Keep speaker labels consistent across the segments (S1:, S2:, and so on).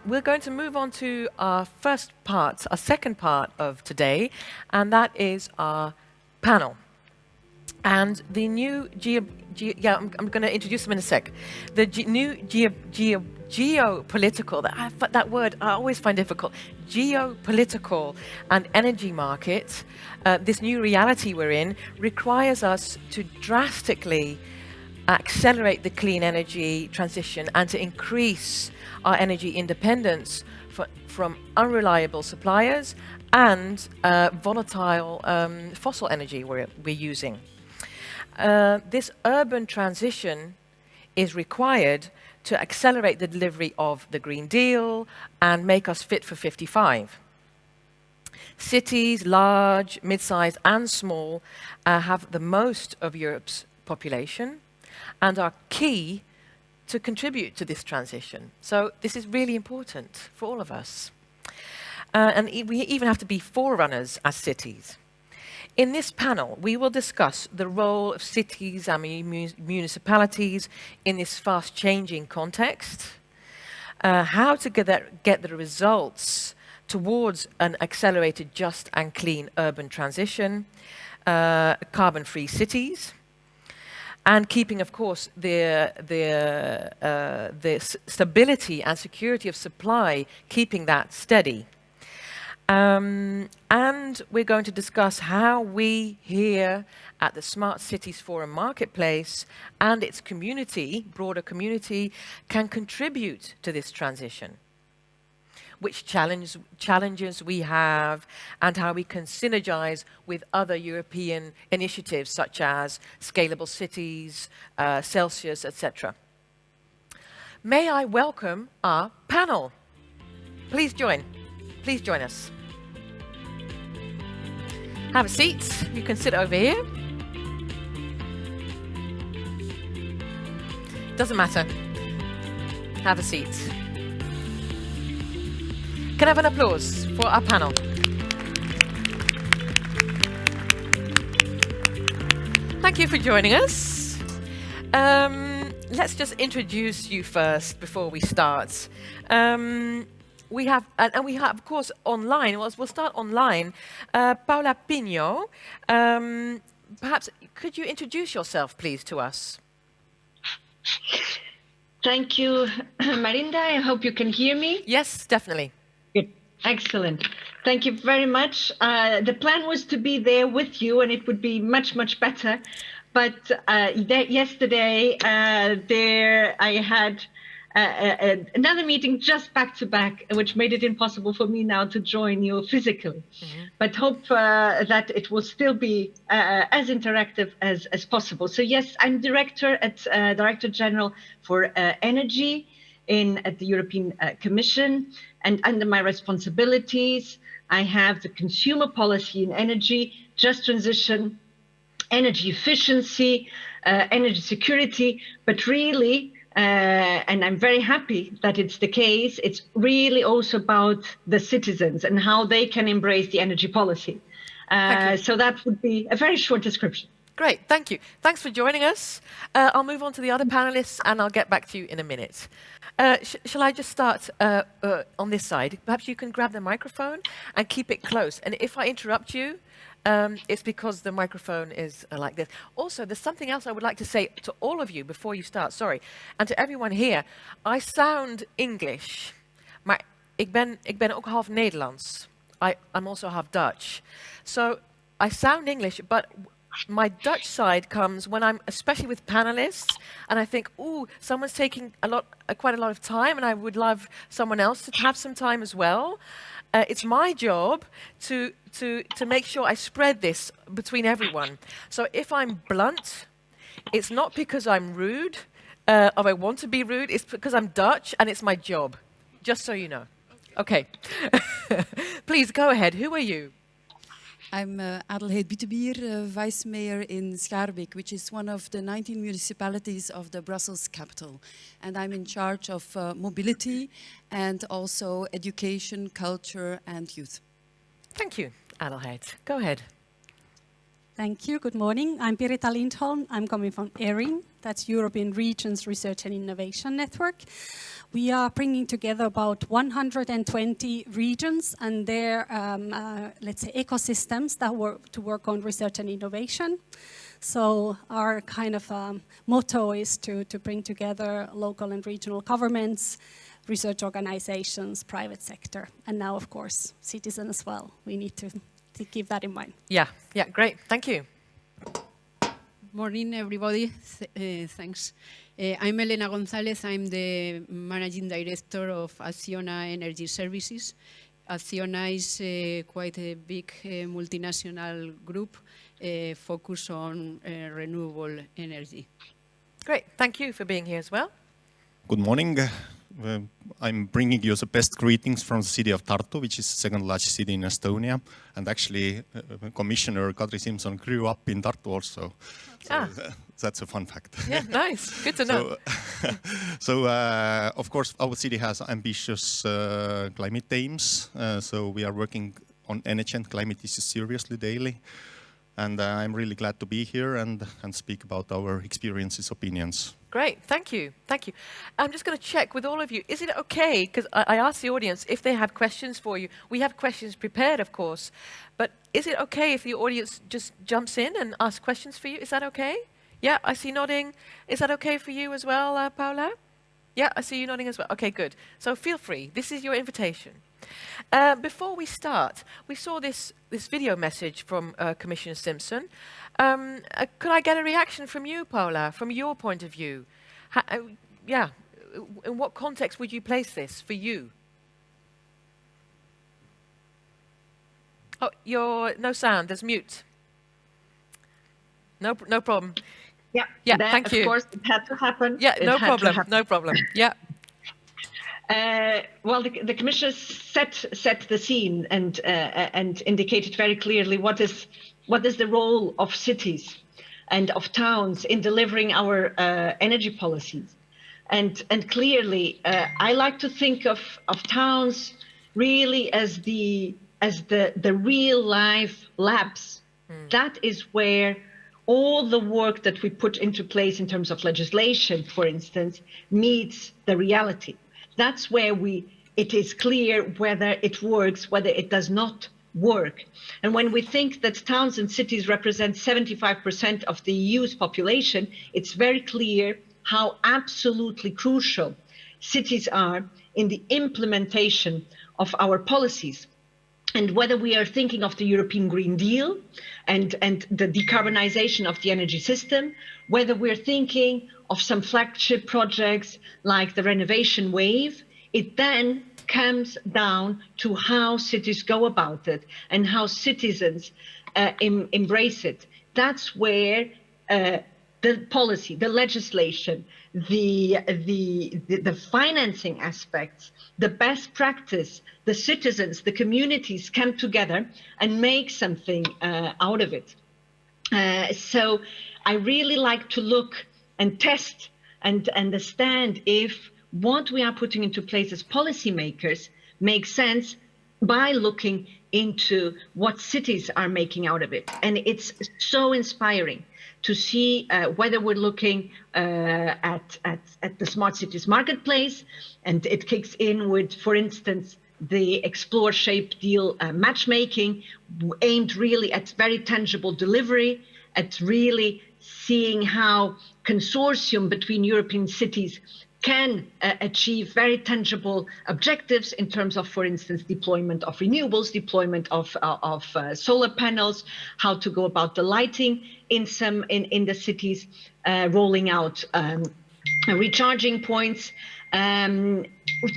S1: we're going to move on to our second part of today, and that is our panel. And the new I'm going to introduce them in a sec. The new geopolitical, that word I always find difficult, geopolitical and energy market, this new reality we're in, requires us to drastically accelerate the clean energy transition and to increase our energy independence from unreliable suppliers and volatile fossil energy we're using. This urban transition is required to accelerate the delivery of the Green Deal and make us fit for 55. Cities, large, mid-sized and small, have the most of Europe's population and are key to contribute to this transition. So this is really important for all of us. And we even have to be forerunners as cities. In this panel, we will discuss the role of cities and municipalities in this fast-changing context, how to get the results towards an accelerated, just and clean urban transition, carbon-free cities, and keeping, of course, the stability and security of supply, keeping that steady. And we're going to discuss how we here at the Smart Cities Forum Marketplace and its community, broader community, can contribute to this transition. Which challenges we have and how we can synergize with other European initiatives such as Scalable Cities, Celsius, etc. May I welcome our panel. Please join us. Have a seat. You can sit over here. Doesn't matter. Have a seat. Can I have an applause for our panel? Thank you for joining us. Let's just introduce you first before we start. We have, of course, online. We'll start online. Paula Pinho, perhaps could you introduce yourself, please, to us?
S2: Thank you, Marinda. I hope you can hear me.
S1: Yes, definitely.
S2: Good. Excellent. Thank you very much. The plan was to be there with you, and it would be much, much better. But yesterday, I had another meeting just back to back, which made it impossible for me now to join you physically. Mm-hmm. But hope that it will still be as interactive as possible. So yes, I'm Director General for Energy at the European Commission, and under my responsibilities, I have the consumer policy in energy, just transition, energy efficiency, energy security, but really, and I'm very happy that it's the case, it's really also about the citizens and how they can embrace the energy policy. So that would be a very short description.
S1: Great, thank you. Thanks for joining us. I'll move on to the other panelists and I'll get back to you in a minute. Shall I just start on this side? Perhaps you can grab the microphone and keep it close. And if I interrupt you, it's because the microphone is like this. Also, there's something else I would like to say to all of you before you start, sorry. And to everyone here, I sound English. Maar ik ben ook half Nederlands. I'm also half Dutch. So I sound English, but my Dutch side comes when I'm, especially with panelists, and I think, ooh, someone's taking quite a lot of time, and I would love someone else to have some time as well. It's my job to make sure I spread this between everyone. So if I'm blunt, it's not because I'm rude, or I want to be rude, it's because I'm Dutch, and it's my job, just so you know. Okay. Please, go ahead. Who are you?
S3: I'm Adelheid Byttebier, Vice Mayor in Schaarbeek, which is one of the 19 municipalities of the Brussels capital. And I'm in charge of mobility and also education, culture and youth.
S1: Thank you, Adelheid. Go ahead.
S4: Thank you. Good morning. I'm Pirita Lindholm. I'm coming from ERRIN, that's European Regions Research and Innovation Network. We are bringing together about 120 regions and their, let's say, ecosystems that work to work on research and innovation. So our kind of motto is to bring together local and regional governments, research organizations, private sector, and now, of course, citizens as well. We need to keep that in mind.
S1: Yeah, great. Thank you.
S5: Morning, everybody. Thanks. I'm Elena González. I'm the Managing Director of ACCIONA Energy Services. ACCIONA is quite a big multinational group focused on renewable energy.
S1: Great. Thank you for being here as well.
S6: Good morning. I'm bringing you the best greetings from the city of Tartu, which is the second largest city in Estonia. And actually, Commissioner Kadri Simson grew up in Tartu also. So that's a fun fact.
S1: Yeah, nice. Good to know.
S6: Of course, our city has ambitious climate aims. So we are working on energy and climate issues seriously daily. And I'm really glad to be here and speak about our experiences, opinions.
S1: Great, thank you, thank you. I'm just going to check with all of you. Is it okay, because I asked the audience if they have questions for you. We have questions prepared, of course, but is it okay if the audience just jumps in and asks questions for you? Is that okay? Yeah, I see nodding. Is that okay for you as well, Paula? Yeah, I see you nodding as well. Okay, good. So feel free. This is your invitation. Before we start, we saw this video message from Commissioner Simpson. Could I get a reaction from you, Paula, from your point of view? In what context would you place this for you? Oh, no sound. There's mute. No problem.
S2: Yeah,
S1: thank you.
S2: Of course, it had to happen.
S1: Yeah, no problem. No problem. Yeah.
S2: Well, the Commissioner set the scene and indicated very clearly what is the role of cities and of towns in delivering our energy policies. And clearly, I like to think of towns really as the real life labs. That is where all the work that we put into place in terms of legislation, for instance, meets the reality. That's where it is clear whether it works, whether it does not work. And when we think that towns and cities represent 75% of the EU's population, it's very clear how absolutely crucial cities are in the implementation of our policies. And whether we are thinking of the European Green Deal and the decarbonization of the energy system, whether we're thinking of some flagship projects like the renovation wave, it then comes down to how cities go about it and how citizens embrace it. That's where the policy, the legislation, the financing aspects, the best practice, the citizens, the communities come together and make something out of it. So I really like to look and test and understand if what we are putting into place as policymakers makes sense by looking into what cities are making out of it. And it's so inspiring to see whether we're looking at the Smart Cities Marketplace, and it kicks in with, for instance, the Explore Shape Deal matchmaking, aimed really at very tangible delivery, at really seeing how consortium between European cities can achieve very tangible objectives in terms of, for instance, deployment of renewables, deployment of solar panels, how to go about the lighting in the cities, rolling out recharging points,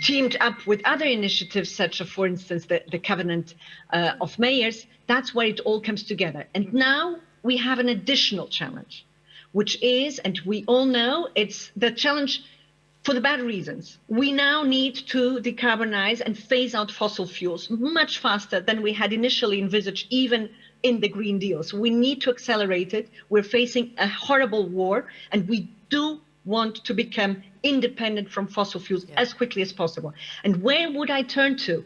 S2: teamed up with other initiatives such as, for instance, the Covenant of Mayors. That's where it all comes together. And now we have an additional challenge, which is, and we all know, it's the challenge for the bad reasons. We now need to decarbonize and phase out fossil fuels much faster than we had initially envisaged, even in the Green Deal. So we need to accelerate it. We're facing a horrible war, and we do want to become independent from fossil fuels as quickly as possible. And where would I turn to?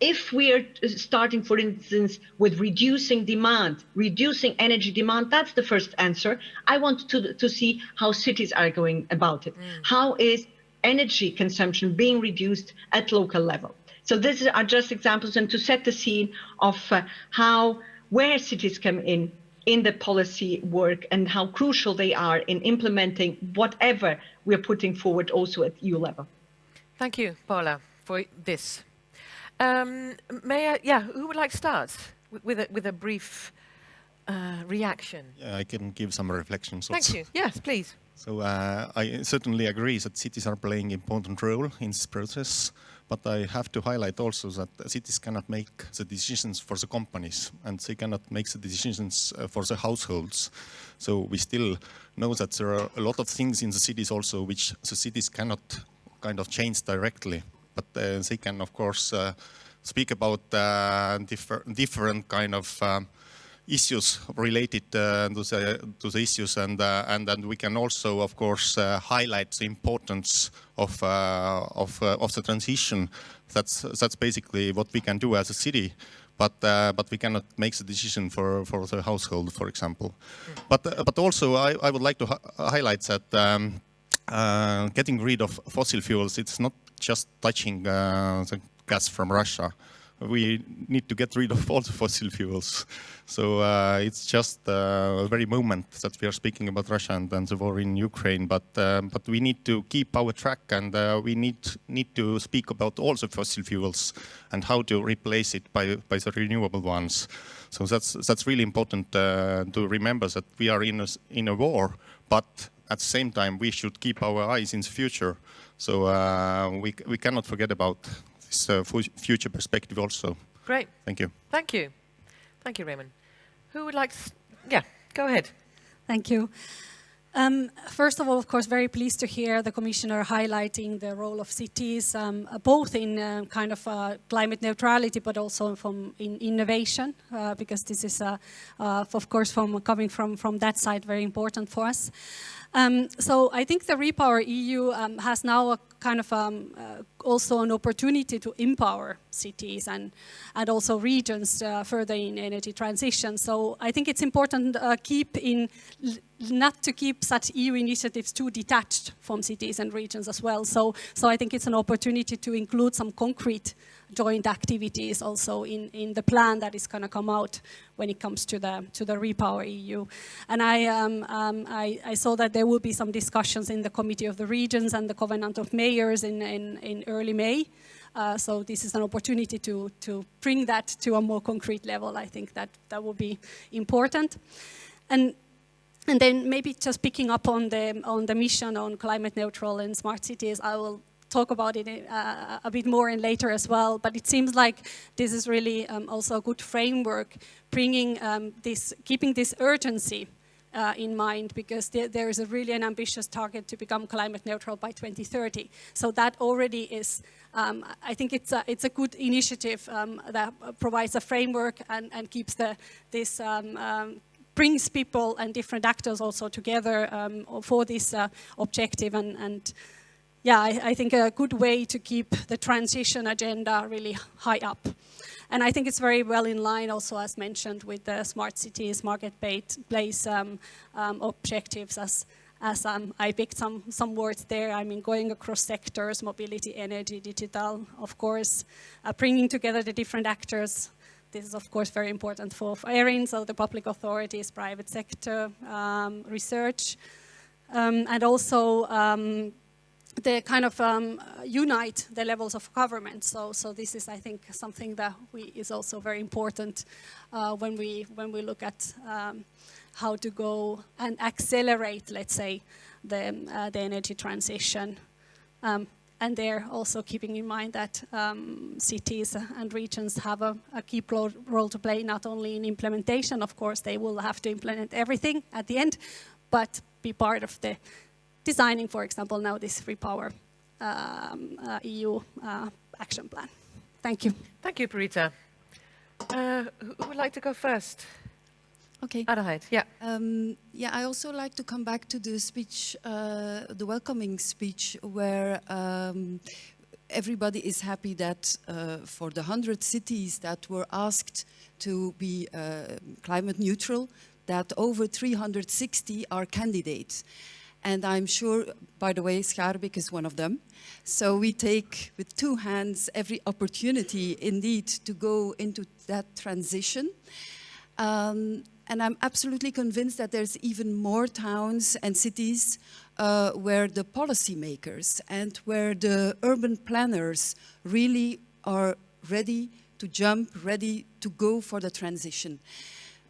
S2: if we are starting, for instance, with reducing demand, reducing energy demand, that's the first answer. I want to see how cities are going about it. How is energy consumption being reduced at local level? So these are just examples, and to set the scene of where cities come in the policy work and how crucial they are in implementing whatever we're putting forward also at EU level.
S1: Thank you, Paula, for this. Who would like to start with a brief reaction?
S6: Yeah, I can give some reflections.
S1: Thank you. Yes, please.
S6: So I certainly agree that cities are playing an important role in this process, but I have to highlight also that cities cannot make the decisions for the companies, and they cannot make the decisions for the households. So we still know that there are a lot of things in the cities also which the cities cannot kind of change directly, but they can, of course, speak about different kind of issues related to the issues, and then we can also, of course, highlight the importance of the transition. That's basically what we can do as a city, but we cannot make the decision for the household, for example. But also I would like to highlight that getting rid of fossil fuels, it's not just touching the gas from Russia. We need to get rid of all the fossil fuels. So it's just a very moment that we are speaking about Russia and the war in Ukraine, but we need to keep our track, and we need to speak about all the fossil fuels and how to replace it by the renewable ones. So that's really important to remember that we are in a war, but at the same time we should keep our eyes in the future. So we cannot forget about this future perspective also.
S1: Great.
S6: Thank you.
S1: Thank you. Thank you, Raimond. Who would like to... Yeah, go ahead.
S4: Thank you. First of all, of course, very pleased to hear the Commissioner highlighting the role of cities, both in kind of climate neutrality, but also in innovation, because this is, of course, coming from that side, very important for us. So I think the Repower EU has now a kind of also an opportunity to empower cities and also regions further in energy transition. So I think it's important not to keep such EU initiatives too detached from cities and regions as well. So I think it's an opportunity to include some concrete joint activities also in the plan that is going to come out when it comes to the Repower EU. And I saw that there will be some discussions in the Committee of the Regions and the Covenant of Mayors in early May. So this is an opportunity to bring that to a more concrete level. I think that will be important. And then maybe just picking up on the mission on climate neutral and smart cities, I will talk about it a bit more in later as well. But it seems like this is really also a good framework, bringing keeping this urgency in mind, because there is really an ambitious target to become climate neutral by 2030. So that already is, I think it's a good initiative that provides a framework and keeps brings people and different actors also together for this objective. And yeah, I think a good way to keep the transition agenda really high up. And I think it's very well in line also, as mentioned, with the smart cities, marketplace objectives, as I picked some words there. I mean, going across sectors, mobility, energy, digital, of course, bringing together the different actors. This is, of course, very important for ERRIN, so the public authorities, private sector, research, and also the kind of unite the levels of government. So this is, I think, something that is also very important when we look at how to go and accelerate, let's say, the energy transition. And they're also keeping in mind that cities and regions have a key role to play, not only in implementation. Of course, they will have to implement everything at the end, but be part of the designing, for example, now this Repower EU action plan. Thank you.
S1: Thank you, Pirita. Who would like to go first?
S3: Okay.
S1: Adelheid, yeah.
S3: Yeah, I also like to come back to the speech, the welcoming speech, where everybody is happy that for the 100 cities that were asked to be climate neutral, that over 360 are candidates. And I'm sure, by the way, Schaarbeek is one of them. So we take with two hands every opportunity indeed to go into that transition. And I'm absolutely convinced that there's even more towns and cities where the policymakers and where the urban planners really are ready to jump, ready to go for the transition.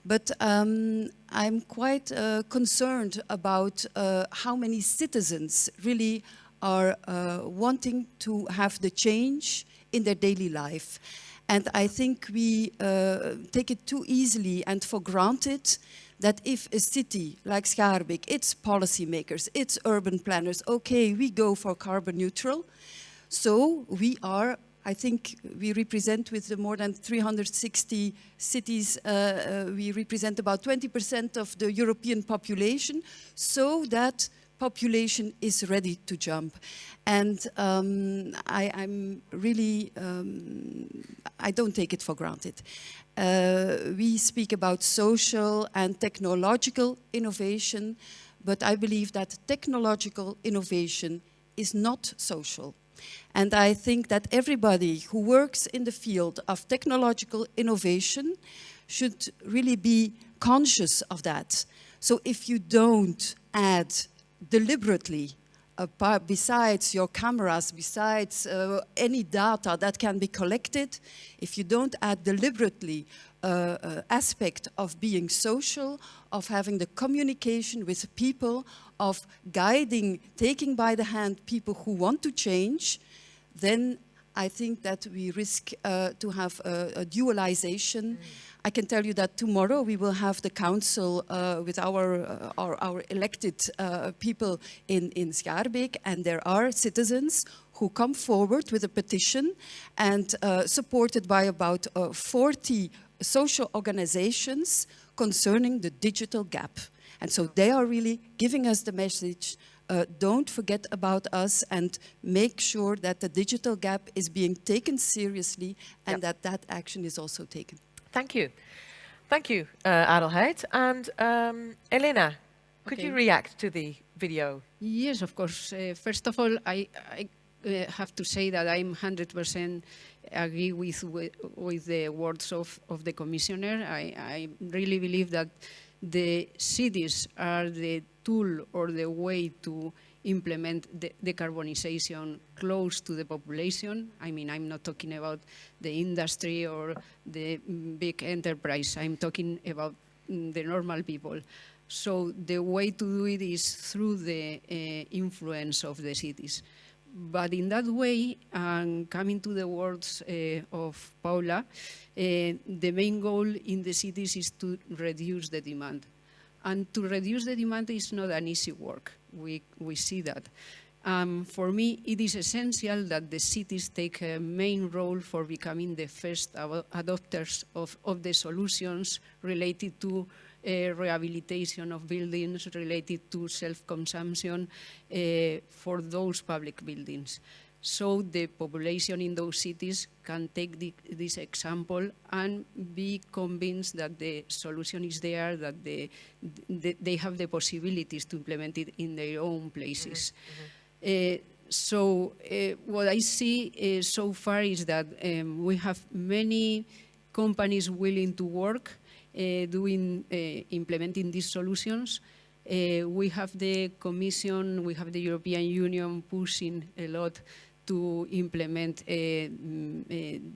S3: But I'm quite concerned about how many citizens really are wanting to have the change in their daily life. And I think we take it too easily and for granted that if a city like Schaarbeek, its policymakers, its urban planners, okay, we go for carbon neutral. So we are, I think we represent with the more than 360 cities, we represent about 20% of the European population, so that population is ready to jump. And I'm really, I don't take it for granted. We speak about social and technological innovation, but I believe that technological innovation is not social. And I think that everybody who works in the field of technological innovation should really be conscious of that. So if you don't add deliberately, besides your cameras, besides any data that can be collected, if you don't add deliberately aspect of being social, of having the communication with people, of guiding, taking by the hand people who want to change, then I think that we risk to have a dualization. I can tell you that tomorrow we will have the council with our elected people in Schaarbeek, and there are citizens who come forward with a petition and supported by about 40 social organizations concerning the digital gap. And so they are really giving us the message, don't forget about us and make sure that the digital gap is being taken seriously and that that action is also taken.
S1: Thank you. Thank you, Adelheid. And Elena, could you react to the video?
S5: Yes, of course. First of all, I have to say that I'm 100% agree with the words of the Commissioner. I really believe that the cities are the tool or the way to implement the decarbonization close to the population. I mean, I'm not talking about the industry or the big enterprise. I'm talking about the normal people. So the way to do it is through the influence of the cities. But in that way, coming to the words of Paula, the main goal in the cities is to reduce the demand. And to reduce the demand is not an easy work. We see that. For me, it is essential that the cities take a main role for becoming the first adopters of the solutions related to rehabilitation of buildings, related to self-consumption for those public buildings. So the population in those cities can take this example and be convinced that the solution is there, that they have the possibilities to implement it in their own places. So what I see so far is that we have many companies willing to work implementing these solutions. We have the Commission, we have the European Union pushing a lot to implement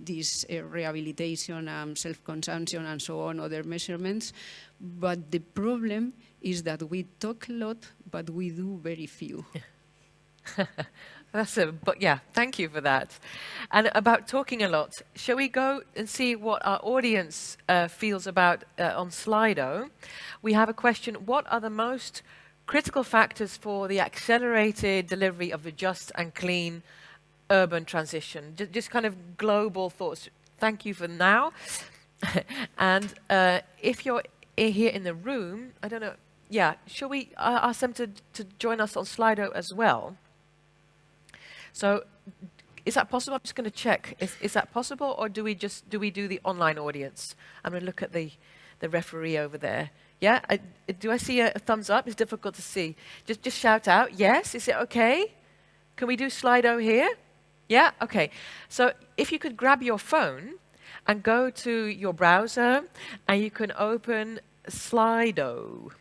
S5: this rehabilitation and self-consumption and so on, other measurements. But the problem is that we talk a lot, but we do very few.
S1: But yeah, thank you for that. And about talking a lot, shall we go and see what our audience feels about on Slido? We have a question: what are the most critical factors for the accelerated delivery of the just and clean urban transition? Just kind of global thoughts. Thank you for now. And if you're here in the room, I don't know, yeah, shall we ask them to join us on Slido as well? So Is that possible? I'm just going to check. Is that possible, or do we do the online audience? I'm going to look at the referee over there. Yeah, do I see a thumbs up? It's difficult to see. Just shout out. Yes, is it okay? Can we do Slido here? Yeah, okay. So if you could grab your phone and go to your browser, and you can open Slido.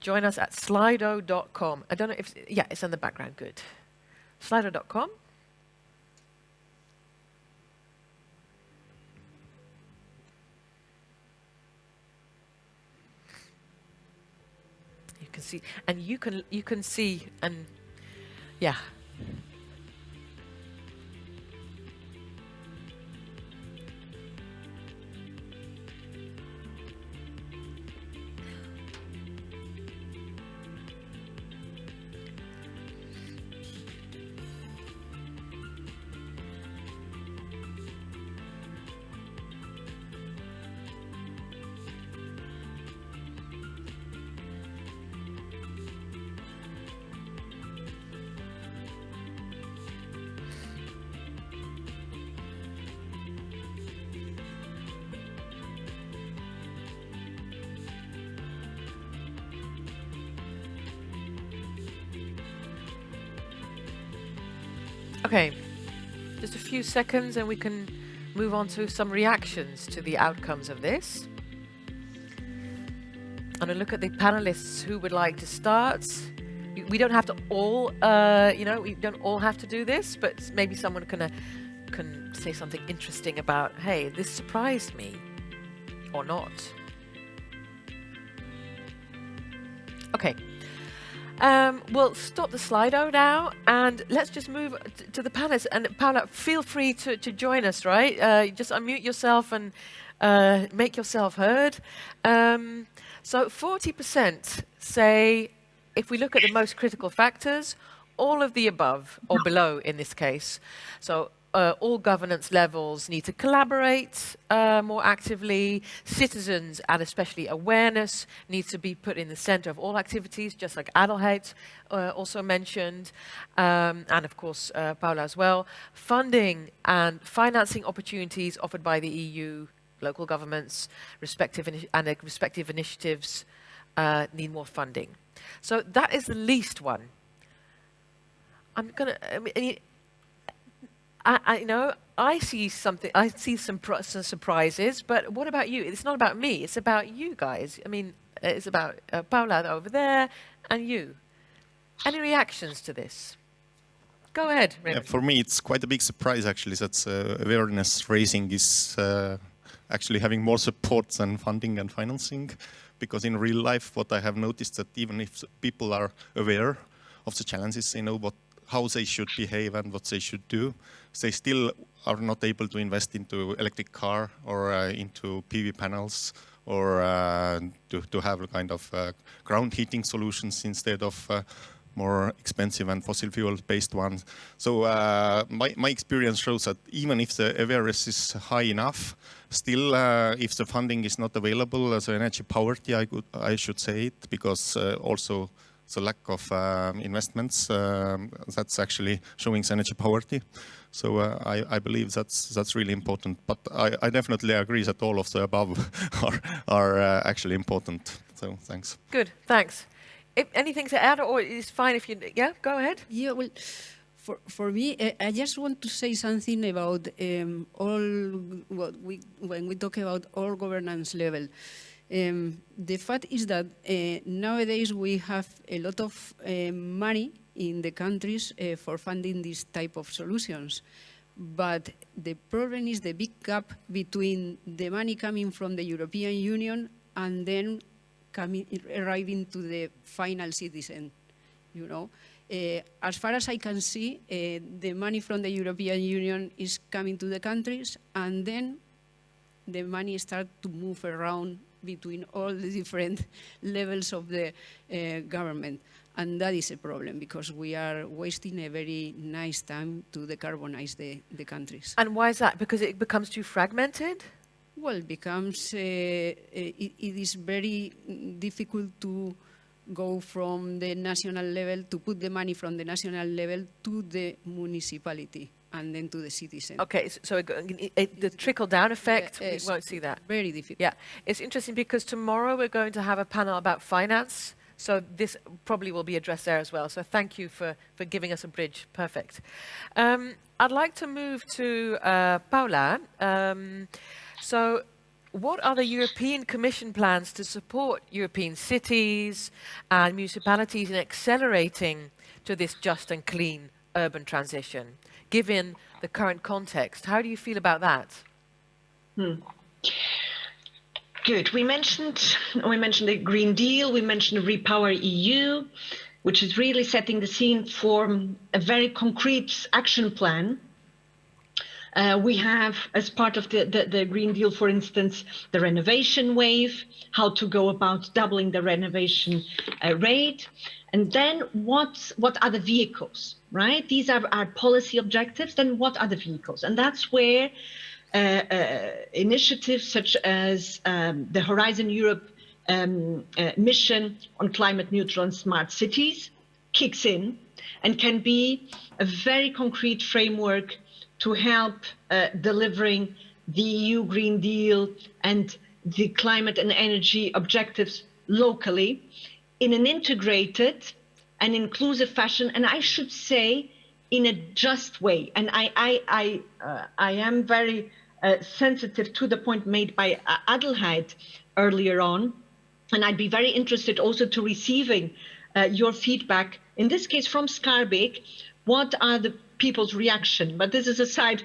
S1: Join us at slido.com. I don't know if, yeah, it's in the background, good. Slido.com. You can see, and you can see, and yeah. Okay, just a few seconds and we can move on to some reactions to the outcomes of this. And a look at the panelists who would like to start. We don't have to all, we don't all have to do this, but maybe someone can say something interesting about, hey, this surprised me, or not. Okay. We'll stop the Slido now, and let's just move to the panelists. And Paula, feel free to join us, right? Just unmute yourself and make yourself heard. So 40% say, if we look at the most critical factors, all of the above, or below in this case. So all governance levels need to collaborate more actively. Citizens, and especially awareness, need to be put in the center of all activities, just like Adelheid also mentioned, and of course Paula as well. Funding and financing opportunities offered by the EU, local governments, respective initiatives need more funding. So that is the least one. I see something. I see some surprises, but what about you? It's not about me. It's about you guys. I mean, it's about Paula over there and you. Any reactions to this? Go ahead, Raimond.
S6: Yeah, for me, it's quite a big surprise actually that awareness raising is actually having more support than funding and financing, because in real life, what I have noticed that even if people are aware of the challenges, they know how they should behave and what they should do, they still are not able to invest into electric car or into PV panels or to have a kind of ground heating solutions instead of more expensive and fossil fuel-based ones. So my experience shows that even if the awareness is high enough, still if the funding is not available as energy poverty, I should say it, because also the lack of investments, that's actually showing energy poverty. So I believe that's really important. But I definitely agree that all of the above are actually important. So thanks.
S1: Good, thanks. If anything to add, or it's fine if you, yeah, go ahead.
S5: Yeah, well, for me, I just want to say something about when we talk about all governance level. The fact is that nowadays we have a lot of money in the countries for funding this type of solutions. But the problem is the big gap between the money coming from the European Union and then arriving to the final citizen, you know. As far as I can see, the money from the European Union is coming to the countries, and then the money starts to move around between all the different levels of the government. And that is a problem, because we are wasting a very nice time to decarbonize the countries.
S1: And why is that? Because it becomes too fragmented?
S5: Well, it becomes, it is very difficult to go from the national level, to put the money from the national level to the municipality. and then to the citizen.
S1: Okay, so the trickle-down effect, we won't see that.
S5: Very difficult.
S1: Yeah, it's interesting because tomorrow we're going to have a panel about finance, so this probably will be addressed there as well. So thank you for giving us a bridge. Perfect. I'd like to move to Paula. So what are the European Commission plans to support European cities and municipalities in accelerating to this just and clean urban transition, given the current context? How do you feel about that?
S2: Good. We mentioned the Green Deal, we mentioned Repower EU, which is really setting the scene for a very concrete action plan. We have, as part of the Green Deal, for instance, the renovation wave, how to go about doubling the renovation rate. And then what are the vehicles, right? These are our policy objectives. Then what are the vehicles? And that's where initiatives such as the Horizon Europe mission on climate neutral and smart cities kicks in and can be a very concrete framework to help delivering the EU Green Deal and the climate and energy objectives locally in an integrated and inclusive fashion, and I should say in a just way. And I am very sensitive to the point made by Adelheid earlier on, and I'd be very interested also to receiving your feedback, in this case from Schaarbeek. What are the people's reaction? But this is a side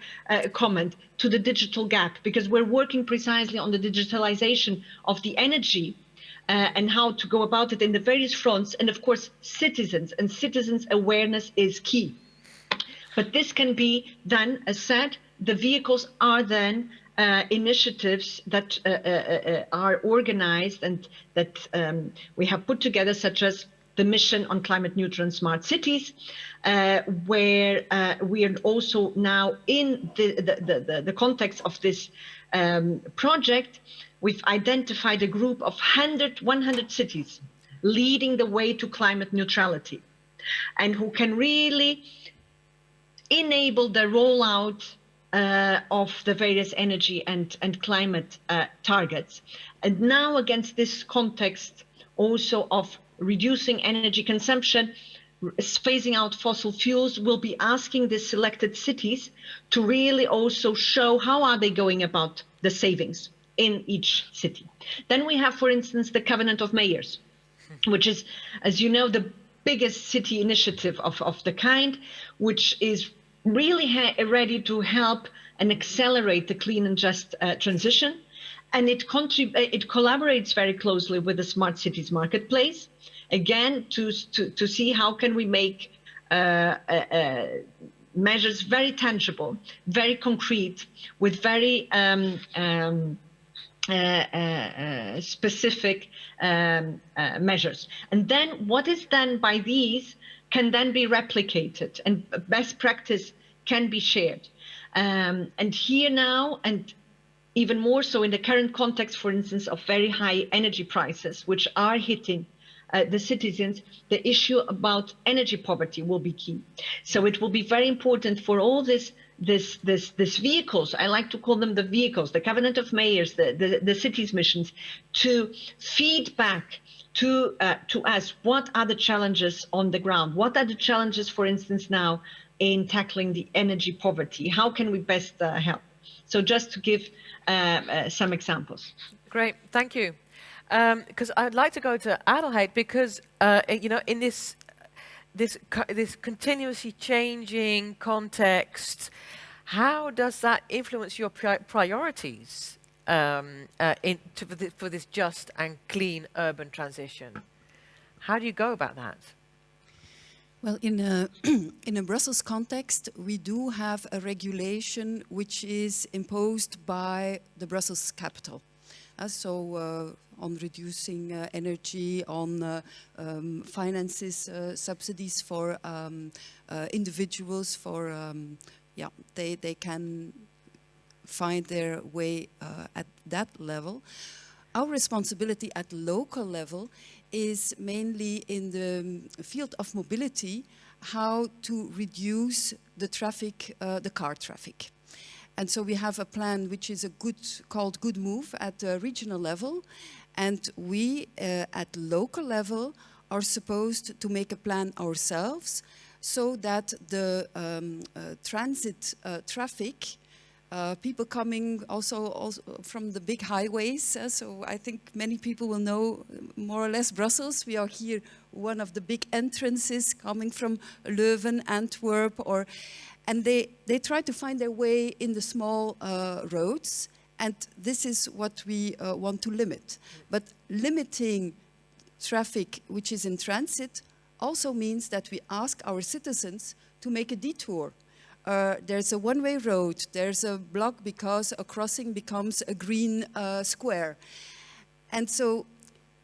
S2: comment to the digital gap, because we're working precisely on the digitalization of the energy and how to go about it in the various fronts. And of course, citizens awareness is key. But this can be done, as said, the vehicles are then initiatives that are organized and that we have put together, such as the mission on climate neutral and smart cities, where we are also now in the context of this project. We've identified a group of 100 cities leading the way to climate neutrality, and who can really enable the rollout of the various energy and climate targets. And now, against this context also of reducing energy consumption, phasing out fossil fuels, we'll be asking the selected cities to really also show how are they going about the savings in each city. Then we have, for instance, the Covenant of Mayors, which is, as you know, the biggest city initiative of the kind, which is really ready to help and accelerate the clean and just transition. And it collaborates very closely with the Smart Cities Marketplace, again, to see how can we make measures very tangible, very concrete, with very specific measures. And then what is done by these can then be replicated, and best practice can be shared. And here now, and even more so in the current context, for instance, of very high energy prices, which are hitting the citizens, the issue about energy poverty will be key. So it will be very important for all this vehicles, I like to call them the vehicles, the Covenant of Mayors, the cities missions, to feed back to us what are the challenges on the ground, what are the challenges, for instance, now in tackling the energy poverty, how can we best help? So just to give some examples.
S1: Great, thank you. Because I'd like to go to Adelheid, because you know, in this continuously changing context, how does that influence your priorities for this just and clean urban transition? How do you go about that?
S3: Well, in a Brussels context, we do have a regulation which is imposed by the Brussels capital. So on reducing energy, on finances, subsidies for individuals, for they can find their way at that level. Our responsibility at local level is mainly in the field of mobility, how to reduce the traffic, the car traffic. And so we have a plan which is called Good Move at the regional level. And we, at local level, are supposed to make a plan ourselves so that the transit traffic, people coming also from the big highways, so I think many people will know more or less Brussels. We are here, one of the big entrances coming from Leuven, Antwerp, and they try to find their way in the small roads, and this is what we want to limit. But limiting traffic which is in transit also means that we ask our citizens to make a detour. There's a one-way road, there's a block because a crossing becomes a green square. And so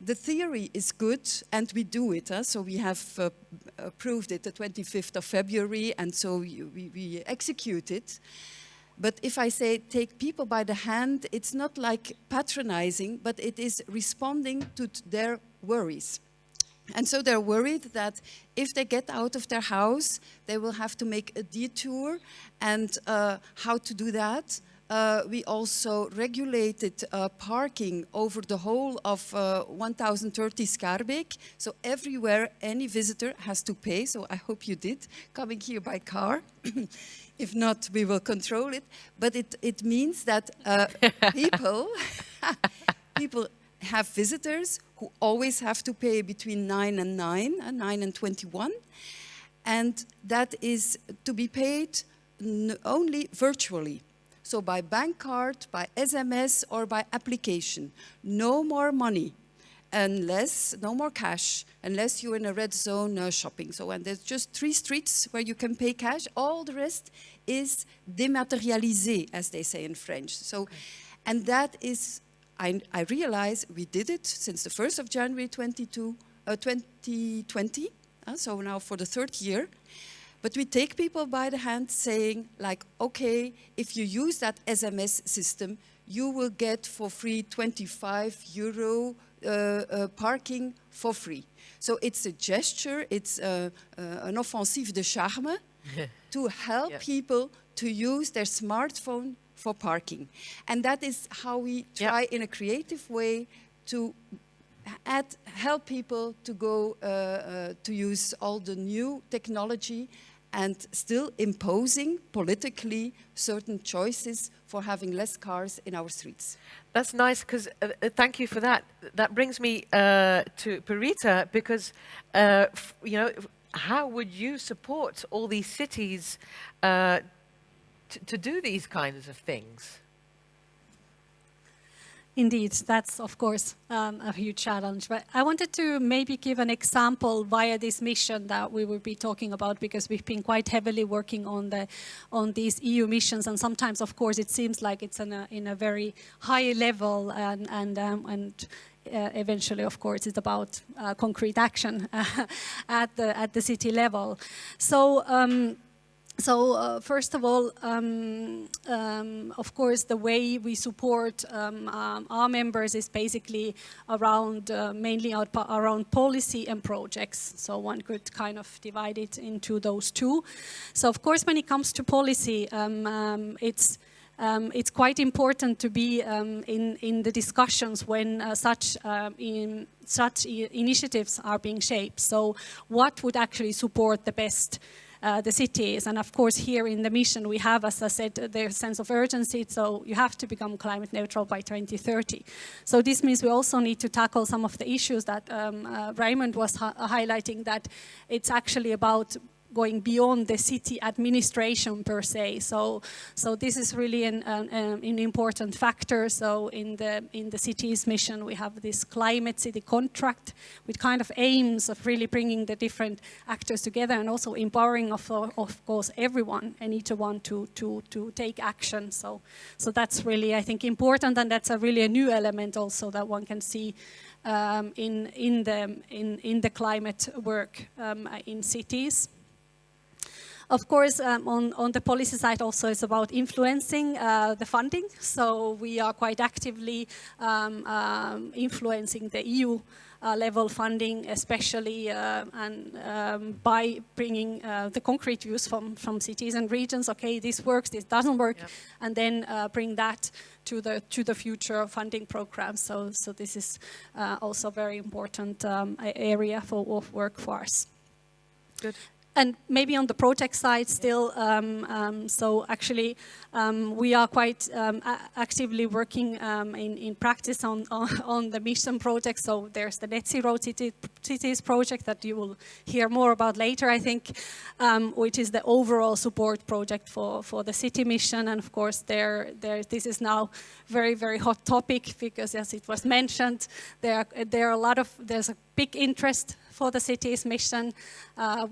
S3: the theory is good and we do it. So we have approved it the 25th of February and so we execute it. But if I say take people by the hand, it's not like patronizing, but it is responding to their worries. And so they're worried that if they get out of their house, they will have to make a detour. And how to do that? We also regulated parking over the whole of 1030 Schaarbeek. So everywhere any visitor has to pay. So I hope you did, coming here by car. If not, we will control it. But it means that people have visitors who always have to pay between 9 and 9 and 21. And that is to be paid only virtually. So by bank card, by SMS, or by application. No more money, no more cash, unless you're in a red zone shopping. So, and there's just 3 streets where you can pay cash. All the rest is dématérialisé, as they say in French. So, and that is, I realize we did it since the 1st of January 2020, so now for the 3rd year. But we take people by the hand saying, like, okay, if you use that SMS system, you will get for free €25 parking for free. So it's a gesture, it's an offensive de charme to help people to use their smartphone for parking. And that is how we try in a creative way to help people to go to use all the new technology and still imposing politically certain choices for having less cars in our streets.
S1: That's nice, because thank you for that. That brings me to Pirita, because you know, how would you support all these cities to do these kinds of things?
S4: Indeed, that's of course a huge challenge. But I wanted to maybe give an example via this mission that we will be talking about, because we've been quite heavily working on these EU missions, and sometimes, of course, it seems like it's in a very high level, and eventually, of course, it's about concrete action at the city level. So, first of all, of course, the way we support our members is basically around, mainly around policy and projects. So one could kind of divide it into those two. So, of course, when it comes to policy, it's quite important to be in the discussions when such initiatives are being shaped. So what would actually support the best the cities? And of course here in the mission we have, as I said, their sense of urgency, so you have to become climate neutral by 2030. So this means we also need to tackle some of the issues that Raimond was highlighting, that it's actually about going beyond the city administration per se. So this is really an important factor. So in the city's mission, we have this climate city contract, with kind of aims of really bringing the different actors together, and also empowering of course everyone and each one to take action. So that's really, I think, important, and that's really a new element also that one can see in the climate work in cities. Of course, on the policy side also it's about influencing the funding. So we are quite actively influencing the EU level funding, especially by bringing the concrete views from cities and regions. Okay, this works, this doesn't work, and then bring that to the future funding programs. So this is also a very important area of work for us.
S1: Good.
S4: And maybe on the project side still, so actually we are quite actively working in practice on the mission project. So there's the Net Zero Cities project that you will hear more about later, I think, which is the overall support project for the city mission. And of course, this is now very, very hot topic because, as it was mentioned, there's a big interest for the city's mission,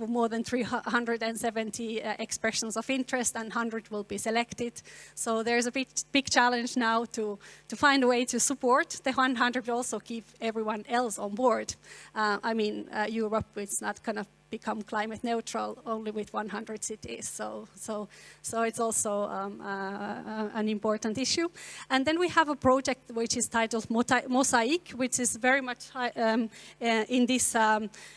S4: more than 370 expressions of interest, and 100 will be selected. So there's a big challenge now to find a way to support the 100, but also keep everyone else on board. I mean, Europe is not going to become climate neutral only with 100 cities. So it's also an important issue. And then we have a project which is titled Mosaic, which is very much in this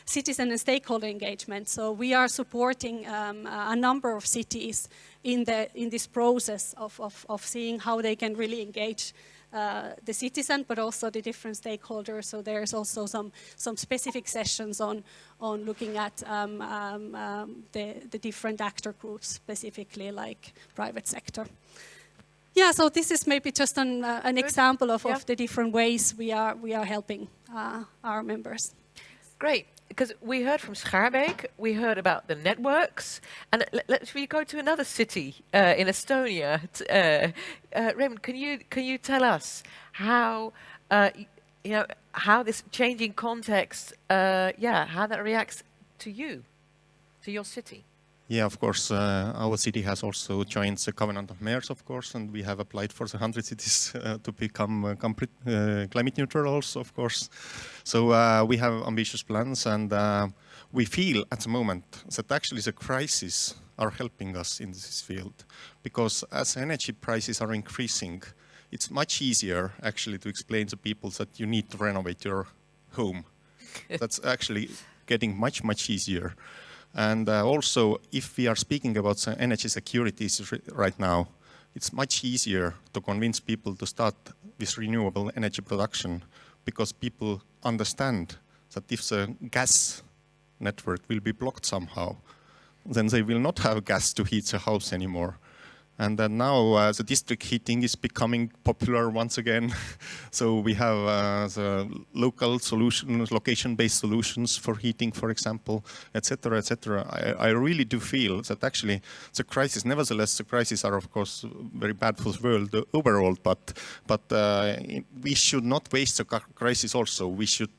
S4: citizen and stakeholder engagement. So we are supporting a number of cities in this process of seeing how they can really engage the citizen, but also the different stakeholders. So there's also some specific sessions on looking at the different actor groups, specifically like private sector. Yeah, so this is maybe just an example of the different ways we are helping our members.
S1: Great, because we heard from Schaarbeek, we heard about the networks, and let's go to another city in Estonia. Raimond, can you tell us how how this changing context, how that reacts to your city?
S6: Yeah, of course, our city has also joined the Covenant of Mayors, of course, and we have applied for the 100 cities to become climate neutral also, of course. So we have ambitious plans, and we feel at the moment that actually the crises are helping us in this field, because as energy prices are increasing, it's much easier actually to explain to people that you need to renovate your home. That's actually getting much, much easier. And also, if we are speaking about energy security right now, it's much easier to convince people to start with renewable energy production, because people understand that if the gas network will be blocked somehow, then they will not have gas to heat the house anymore. And then now the district heating is becoming popular once again. So we have the local solutions, location-based solutions for heating, for example, etc., etc. I really do feel that actually the crisis, nevertheless, the crises are of course very bad for the world overall, but we should not waste the crisis also. We should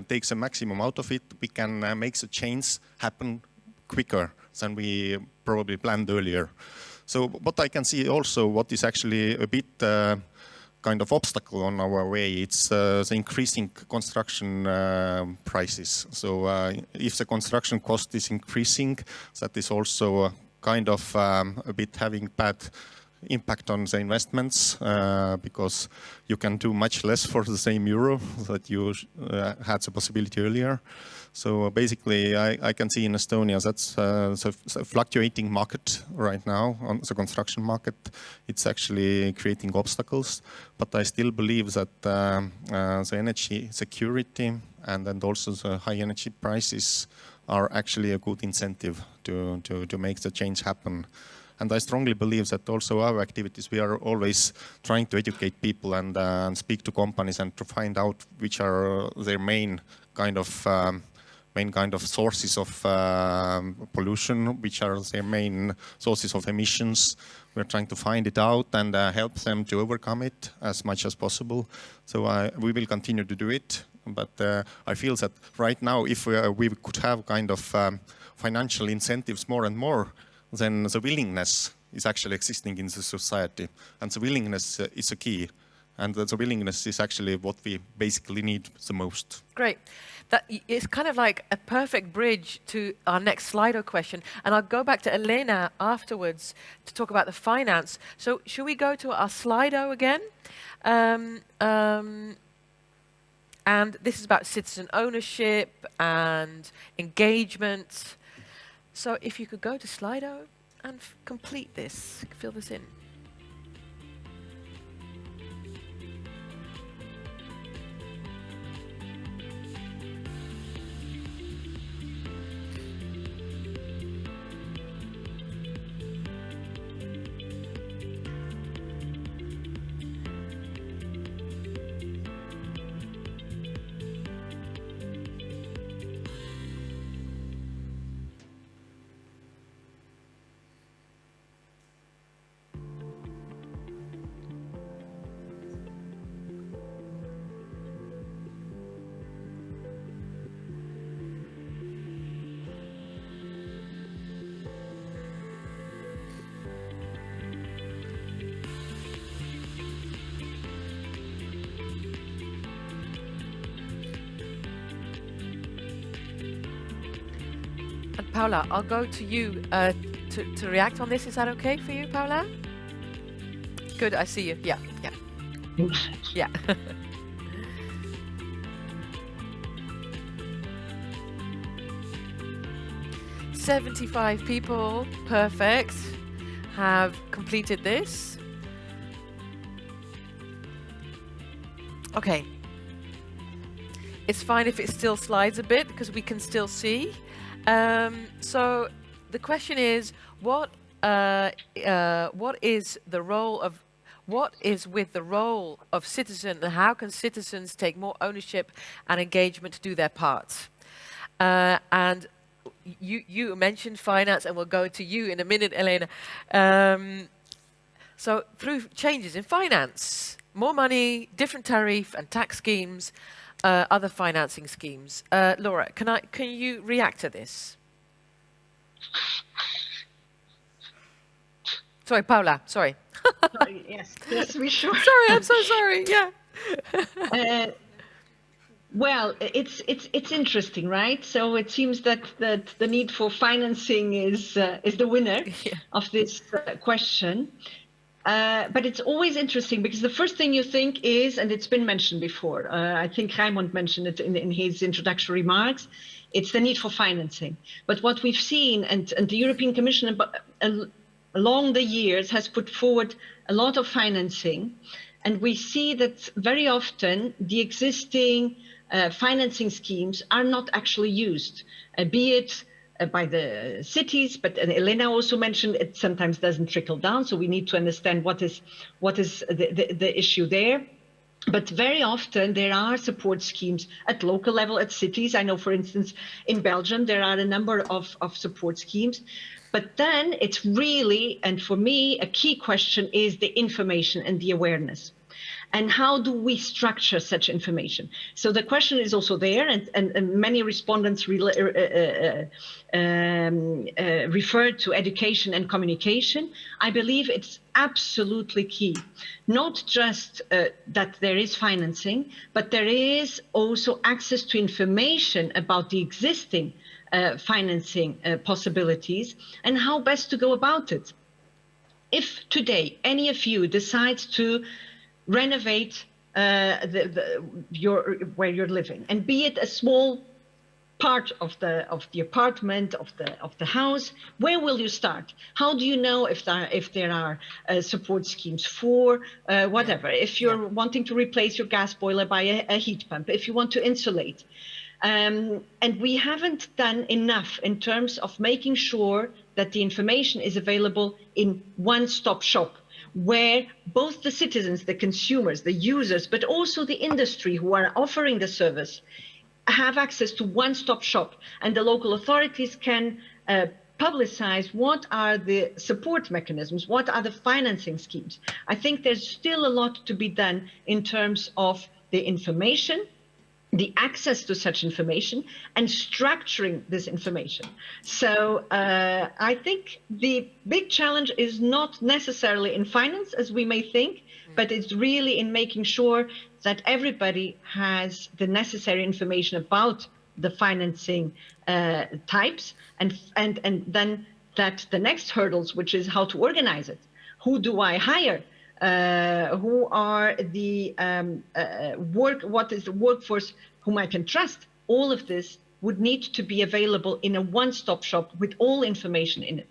S6: take the maximum out of it. We can make the change happen quicker than we probably planned earlier. So what I can see also, what is actually a bit kind of obstacle on our way, it's the increasing construction prices. So if the construction cost is increasing, that is also kind of a bit having bad impact on the investments, because you can do much less for the same euro that you had the possibility earlier. So basically, I can see in Estonia that's a fluctuating market right now on the construction market. It's actually creating obstacles, but I still believe that the energy security and also the high energy prices are actually a good incentive to make the change happen. And I strongly believe that also our activities, we are always trying to educate people and speak to companies and to find out which are their main kind of sources of pollution, which are their main sources of emissions. We're trying to find it out and help them to overcome it as much as possible. So we will continue to do it. But I feel that right now, if we could have kind of financial incentives more and more, then the willingness is actually existing in the society. And the willingness is a key. And the willingness is actually what we basically need the most.
S1: Great. That is kind of like a perfect bridge to our next Slido question. And I'll go back to Elena afterwards to talk about the finance. So should we go to our Slido again? And this is about citizen ownership and engagement. So if you could go to Slido and complete this, fill this in. Paula, I'll go to you to react on this. Is that okay for you, Paula? Good, I see you. Yeah, yeah. Yeah. "75 people, perfect, have completed this." Okay. It's fine if it still slides a bit because we can still see. So the question is, what is with the role of citizen, and how can citizens take more ownership and engagement to do their part? And you mentioned finance, and we'll go to you in a minute, Elena. So through changes in finance, more money, different tariff and tax schemes, other financing schemes. Laura, can you react to this? Sorry, Paula, sorry.
S2: Sorry, yes, we sure.
S1: Sorry, I'm so sorry, yeah.
S2: Well, it's interesting, right? So it seems that the need for financing is the winner of this question. But it's always interesting because the first thing you think is, and it's been mentioned before, I think Raimond mentioned it in his introductory remarks, it's the need for financing. But what we've seen, and the European Commission along the years has put forward a lot of financing, and we see that very often the existing financing schemes are not actually used, be it by the cities, but Elena also mentioned it sometimes doesn't trickle down, so we need to understand what is the issue there. But very often there are support schemes at local level, at cities. I know, for instance, in Belgium, there are a number of support schemes. But then it's really, and for me, a key question is the information and the awareness. And how do we structure such information? So the question is also there, and many respondents referred to education and communication. I believe it's absolutely key, not just that there is financing, but there is also access to information about the existing financing possibilities and how best to go about it. If today any of you decides to renovate where you're living, and be it a small part of the apartment, of the house, where will you start? How do you know if there are support schemes for whatever? If you're wanting to replace your gas boiler by a heat pump, if you want to insulate. And we haven't done enough in terms of making sure that the information is available in one-stop shop, where both the citizens, the consumers, the users, but also the industry who are offering the service have access to one-stop shop, and the local authorities can publicize what are the support mechanisms, what are the financing schemes. I think there's still a lot to be done in terms of the information, the access to such information and structuring this information. So I think the big challenge is not necessarily in finance, as we may think, but it's really in making sure that everybody has the necessary information about the financing types, and then that the next hurdles, which is how to organize it. Who do I hire? Who are the what is the workforce whom I can trust? All of this would need to be available in a one-stop shop with all information in it.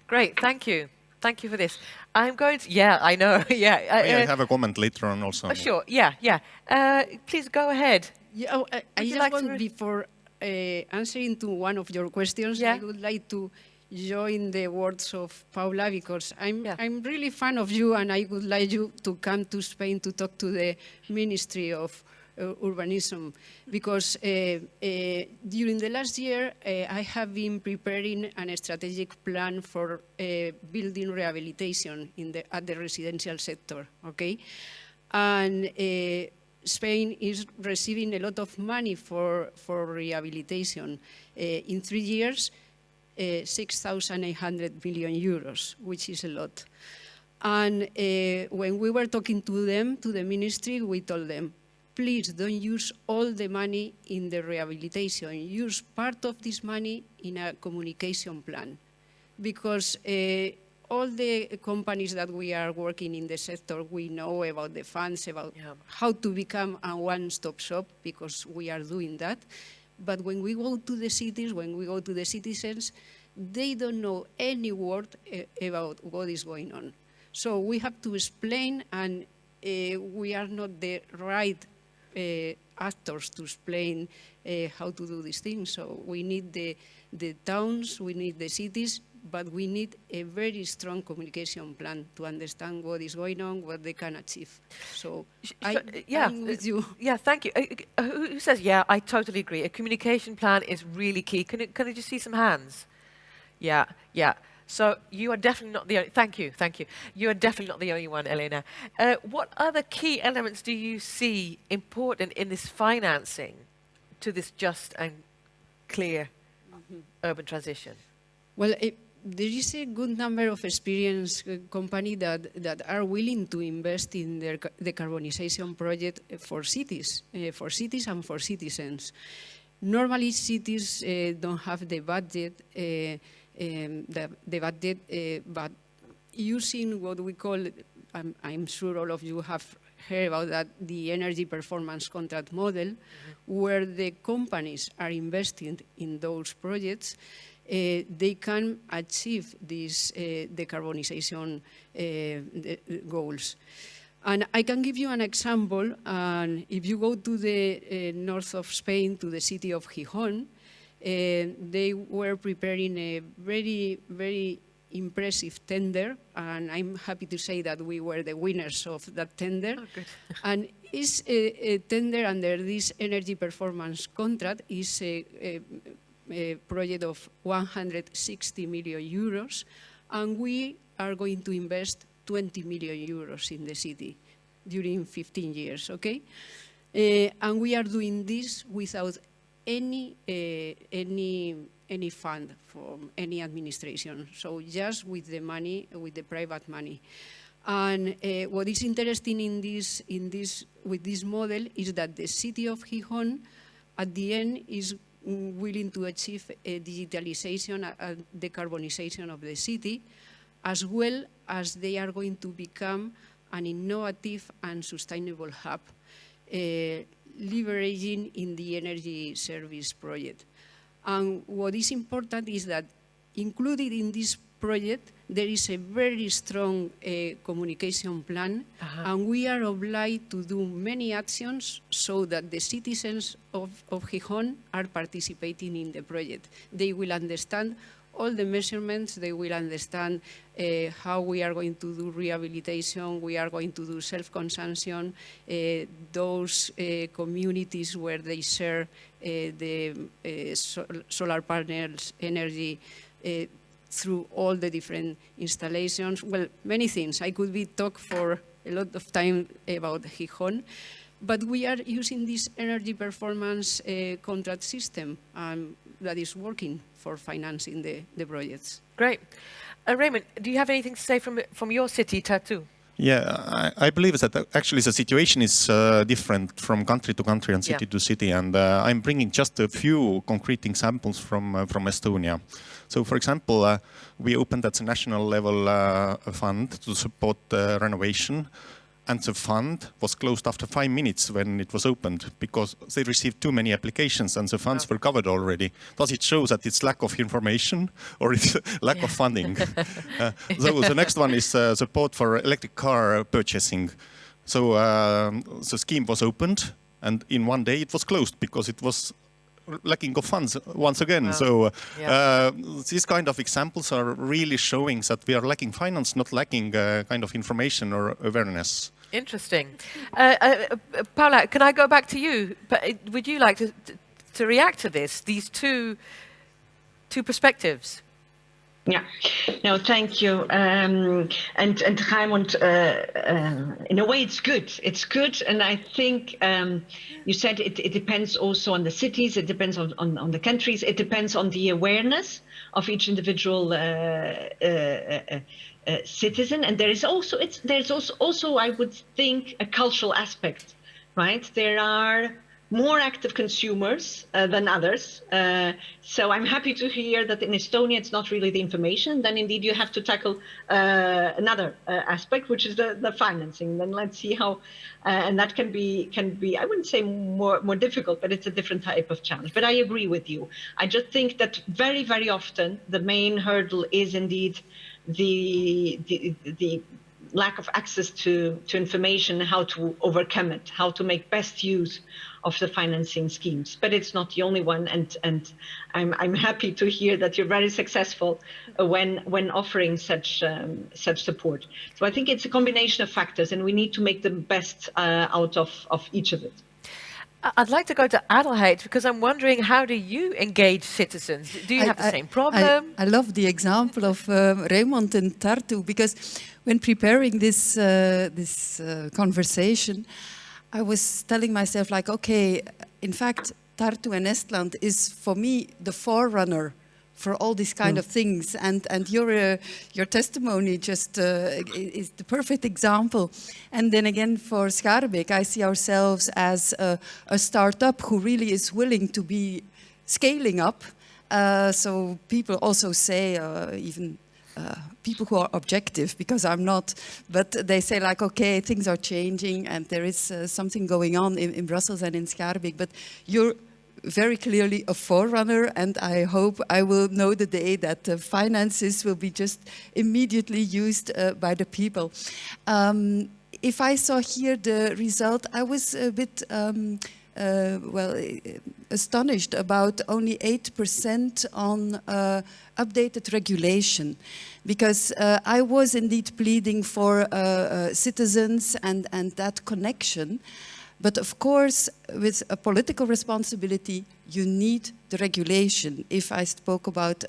S1: Great, thank you. Thank you for this. I'm going to, yeah, I know, yeah.
S6: I have a comment later on also.
S1: Oh, sure, yeah. Please go ahead.
S5: Yeah, I
S1: you
S5: just
S1: like
S5: want,
S1: to
S5: before answering to one of your questions,
S1: Yeah.
S5: I would like to join the words of Paula, because
S1: Yeah.
S5: I'm really fan of you, and I would like you to come to Spain to talk to the Ministry of Urbanism, because during the last year I have been preparing a strategic plan for building rehabilitation at the residential sector, okay? And Spain is receiving a lot of money for rehabilitation. In 3 years, 6,800 million euros, which is a lot. And when we were talking to them, to the ministry, we told them, please don't use all the money in the rehabilitation. Use part of this money in a communication plan. Because all the companies that we are working in the sector, we know about the funds, about how to become a one-stop shop, because we are doing that. But when we go to the cities, when we go to the citizens, they don't know any word about what is going on. So we have to explain, and we are not the right actors to explain how to do these things. So we need the towns, we need the cities, but we need a very strong communication plan to understand what is going on, what they can achieve. So I'm with you.
S1: Yeah, thank you. Who says, yeah, I totally agree. A communication plan is really key. Can I just see some hands? Yeah. So you are definitely not the only, thank you. You are definitely not the only one, Elena. What other key elements do you see important in this financing to this just and clear urban transition?
S5: Well, there is a good number of experienced companies that are willing to invest in their decarbonization project for cities and for citizens. Normally, cities don't have the budget, but using what we call, I'm sure all of you have heard about that, the energy performance contract model, where the companies are investing in those projects, they can achieve these decarbonization goals. And I can give you an example. If you go to the north of Spain, to the city of Gijón, they were preparing a very, very impressive tender, and I'm happy to say that we were the winners of that tender.
S1: Oh, good.
S5: And it's a tender under this energy performance contract is a project of 160 million euros, and we are going to invest 20 million euros in the city during 15 years, okay? And we are doing this without any fund from any administration, so just with the money, with the private money. And what is interesting with this model is that the city of Gijón, at the end, is willing to achieve a digitalization, a decarbonization of the city, as well as they are going to become an innovative and sustainable hub, leveraging in the energy service project. And what is important is that included in this project, there is a very strong communication plan, and we are obliged to do many actions so that the citizens of Gijón are participating in the project. They will understand all the measurements, they will understand how we are going to do rehabilitation, we are going to do self-consumption, those communities where they share the solar panels energy through all the different installations. Well, many things. I could be talk for a lot of time about Gijón, But we are using this energy performance contract system that is working for financing the projects.
S1: Great. Raimond, do you have anything to say from your city, Tartu?
S6: Yeah, I believe that actually the situation is different from country to country and city to city, and I'm bringing just a few concrete examples from Estonia. So, for example, we opened at the national level a fund to support renovation, and the fund was closed after 5 minutes when it was opened because they received too many applications and the funds were covered already. Does it show that it's lack of information or it's lack of funding? So the next one is support for electric car purchasing. So the scheme was opened and in 1 day it was closed because it was lacking of funds once again. Wow. So these kind of examples are really showing that we are lacking finance, not lacking kind of information or awareness.
S1: Interesting. Paula, can I go back to you? Would you like to react to these two perspectives?
S2: Yeah, no, thank you. And Raimond, in a way, it's good. It's good, and I think you said it depends also on the cities. It depends on the countries. It depends on the awareness of each individual citizen, and there's also I would think a cultural aspect, right? There are more active consumers than others. So I'm happy to hear that in Estonia it's not really the information. Then indeed you have to tackle another aspect, which is the financing. Then let's see how, and that can be I wouldn't say more difficult, but it's a different type of challenge. But I agree with you. I just think that very often the main hurdle is indeed the lack of access to information, how to overcome it, how to make best use of the financing schemes. But it's not the only one, and I'm happy to hear that you're very successful when offering such support. So I think it's a combination of factors, and we need to make the best out of each of it.
S1: I'd like to go to Adelheid because I'm wondering, how do you engage citizens? Do you have the same problem?
S3: I love the example of Raimond in Tartu, because when preparing this conversation, I was telling myself, like, okay, in fact, Tartu and Estland is for me the forerunner for all these kind of things, and your testimony just is the perfect example. And then again for Schaarbeek, I see ourselves as a startup who really is willing to be scaling up. So people also say, even people who are objective, because I'm not, but they say like, okay, things are changing and there is something going on in Brussels and in Schaarbeek, but you're very clearly a forerunner, and I hope I will know the day that the finances will be just immediately used by the people. If I saw here the result, I was a bit astonished about only 8% on updated regulation, because I was indeed pleading for citizens and that connection. But of course, with a political responsibility, you need the regulation. If I spoke about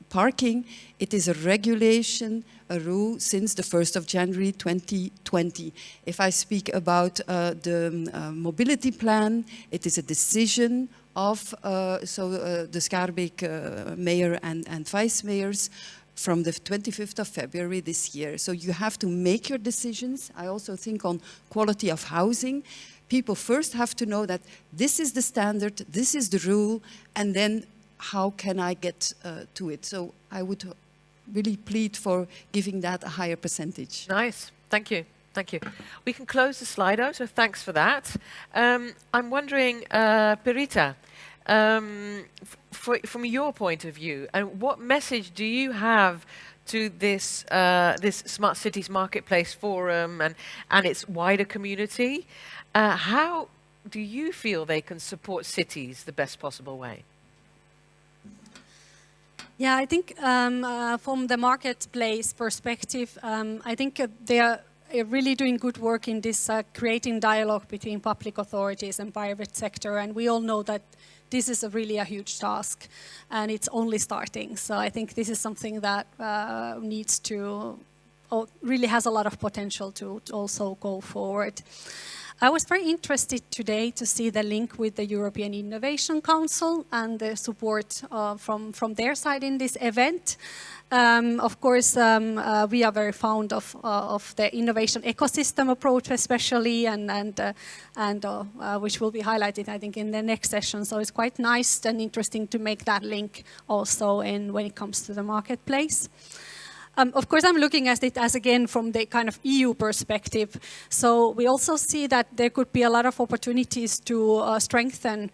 S3: parking, it is a regulation, a rule since the 1st of January 2020. If I speak about the mobility plan, it is a decision of the Schaarbeek mayor and vice mayors from the 25th of February this year. So you have to make your decisions. I also think on quality of housing. People first have to know that this is the standard, this is the rule, and then how can I get to it? So I would really plead for giving that a higher percentage.
S1: Nice, thank you. Thank you. We can close the Slido, so thanks for that. I'm wondering, Pirita, from your point of view, and what message do you have to this this Smart Cities Marketplace Forum and its wider community? How do you feel they can support cities the best possible way?
S4: Yeah, I think from the marketplace perspective, I think they are really doing good work in this creating dialogue between public authorities and private sector, and we all know that this is really a huge task, and it's only starting. So I think this is something that needs to, really has a lot of potential to also go forward. I was very interested today to see the link with the European Innovation Council and the support from their side in this event. Of course, we are very fond of the innovation ecosystem approach, especially, and which will be highlighted, I think, in the next session. So it's quite nice and interesting to make that link also when it comes to the marketplace. Of course, I'm looking at it as, again, from the kind of EU perspective. So we also see that there could be a lot of opportunities to strengthen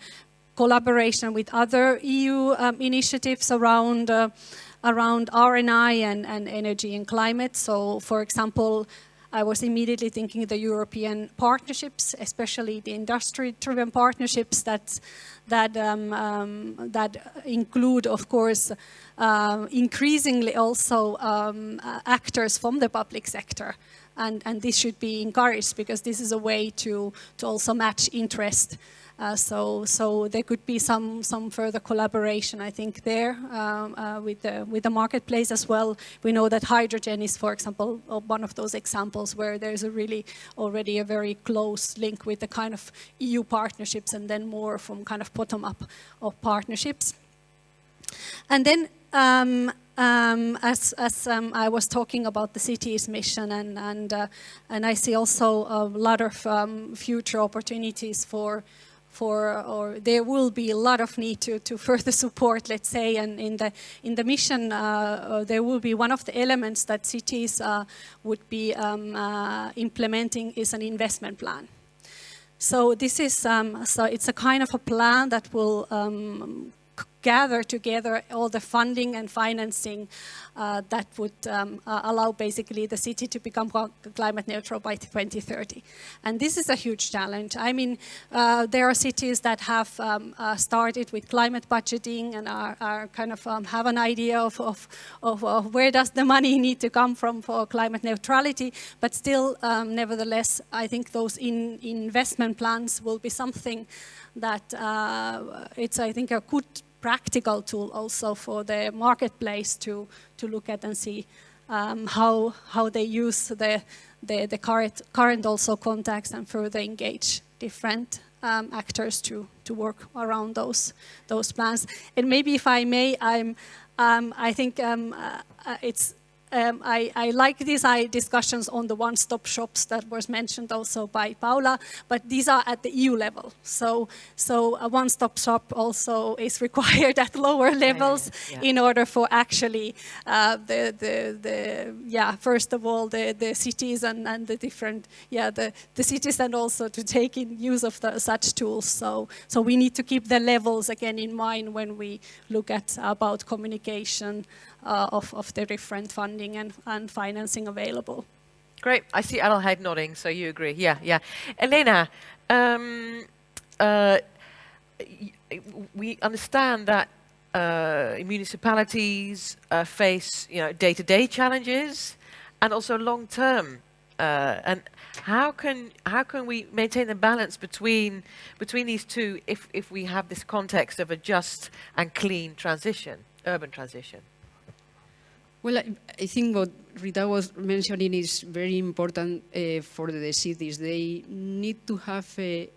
S4: collaboration with other EU initiatives around R&I and energy and climate. So, for example, I was immediately thinking the European partnerships, especially the industry-driven partnerships that include, of course, increasingly also actors from the public sector. And this should be encouraged because this is a way to also match interest. So there could be some further collaboration, I think, there with the marketplace as well. We know that hydrogen is, for example, one of those examples where there's already a very close link with the kind of EU partnerships and then more from kind of bottom-up of partnerships. And then as I was talking about the city's mission, and I see also a lot of future opportunities or there will be a lot of need to further support, let's say, and in the mission there will be one of the elements that cities would be implementing is an investment plan. So this is so it's a kind of a plan that will gather together all the funding and financing that would allow basically the city to become climate neutral by 2030. And this is a huge challenge. I mean, there are cities that have started with climate budgeting and are kind of have an idea of where does the money need to come from for climate neutrality, but still, nevertheless, I think those investment plans will be something that it's, I think, a good practical tool also for the marketplace to look at and see how they use the current also contacts and further engage different actors to work around those plans. And maybe if I may, I think it's I like these discussions on the one-stop shops that was mentioned also by Paula, but these are at the EU level. So a one-stop shop also is required at lower levels in order for actually first of all the cities and the different the cities and also to take in use of such tools. So we need to keep the levels again in mind when we look at about communication of the different funding and financing available.
S1: Great. I see Adelheid nodding, so you agree. Yeah. Elena, we understand that municipalities face day-to-day challenges and also long-term. And how can we maintain the balance between these two if we have this context of a just and clean transition, urban transition?
S5: Well, I think what Rita was mentioning is very important for the cities. They need to have a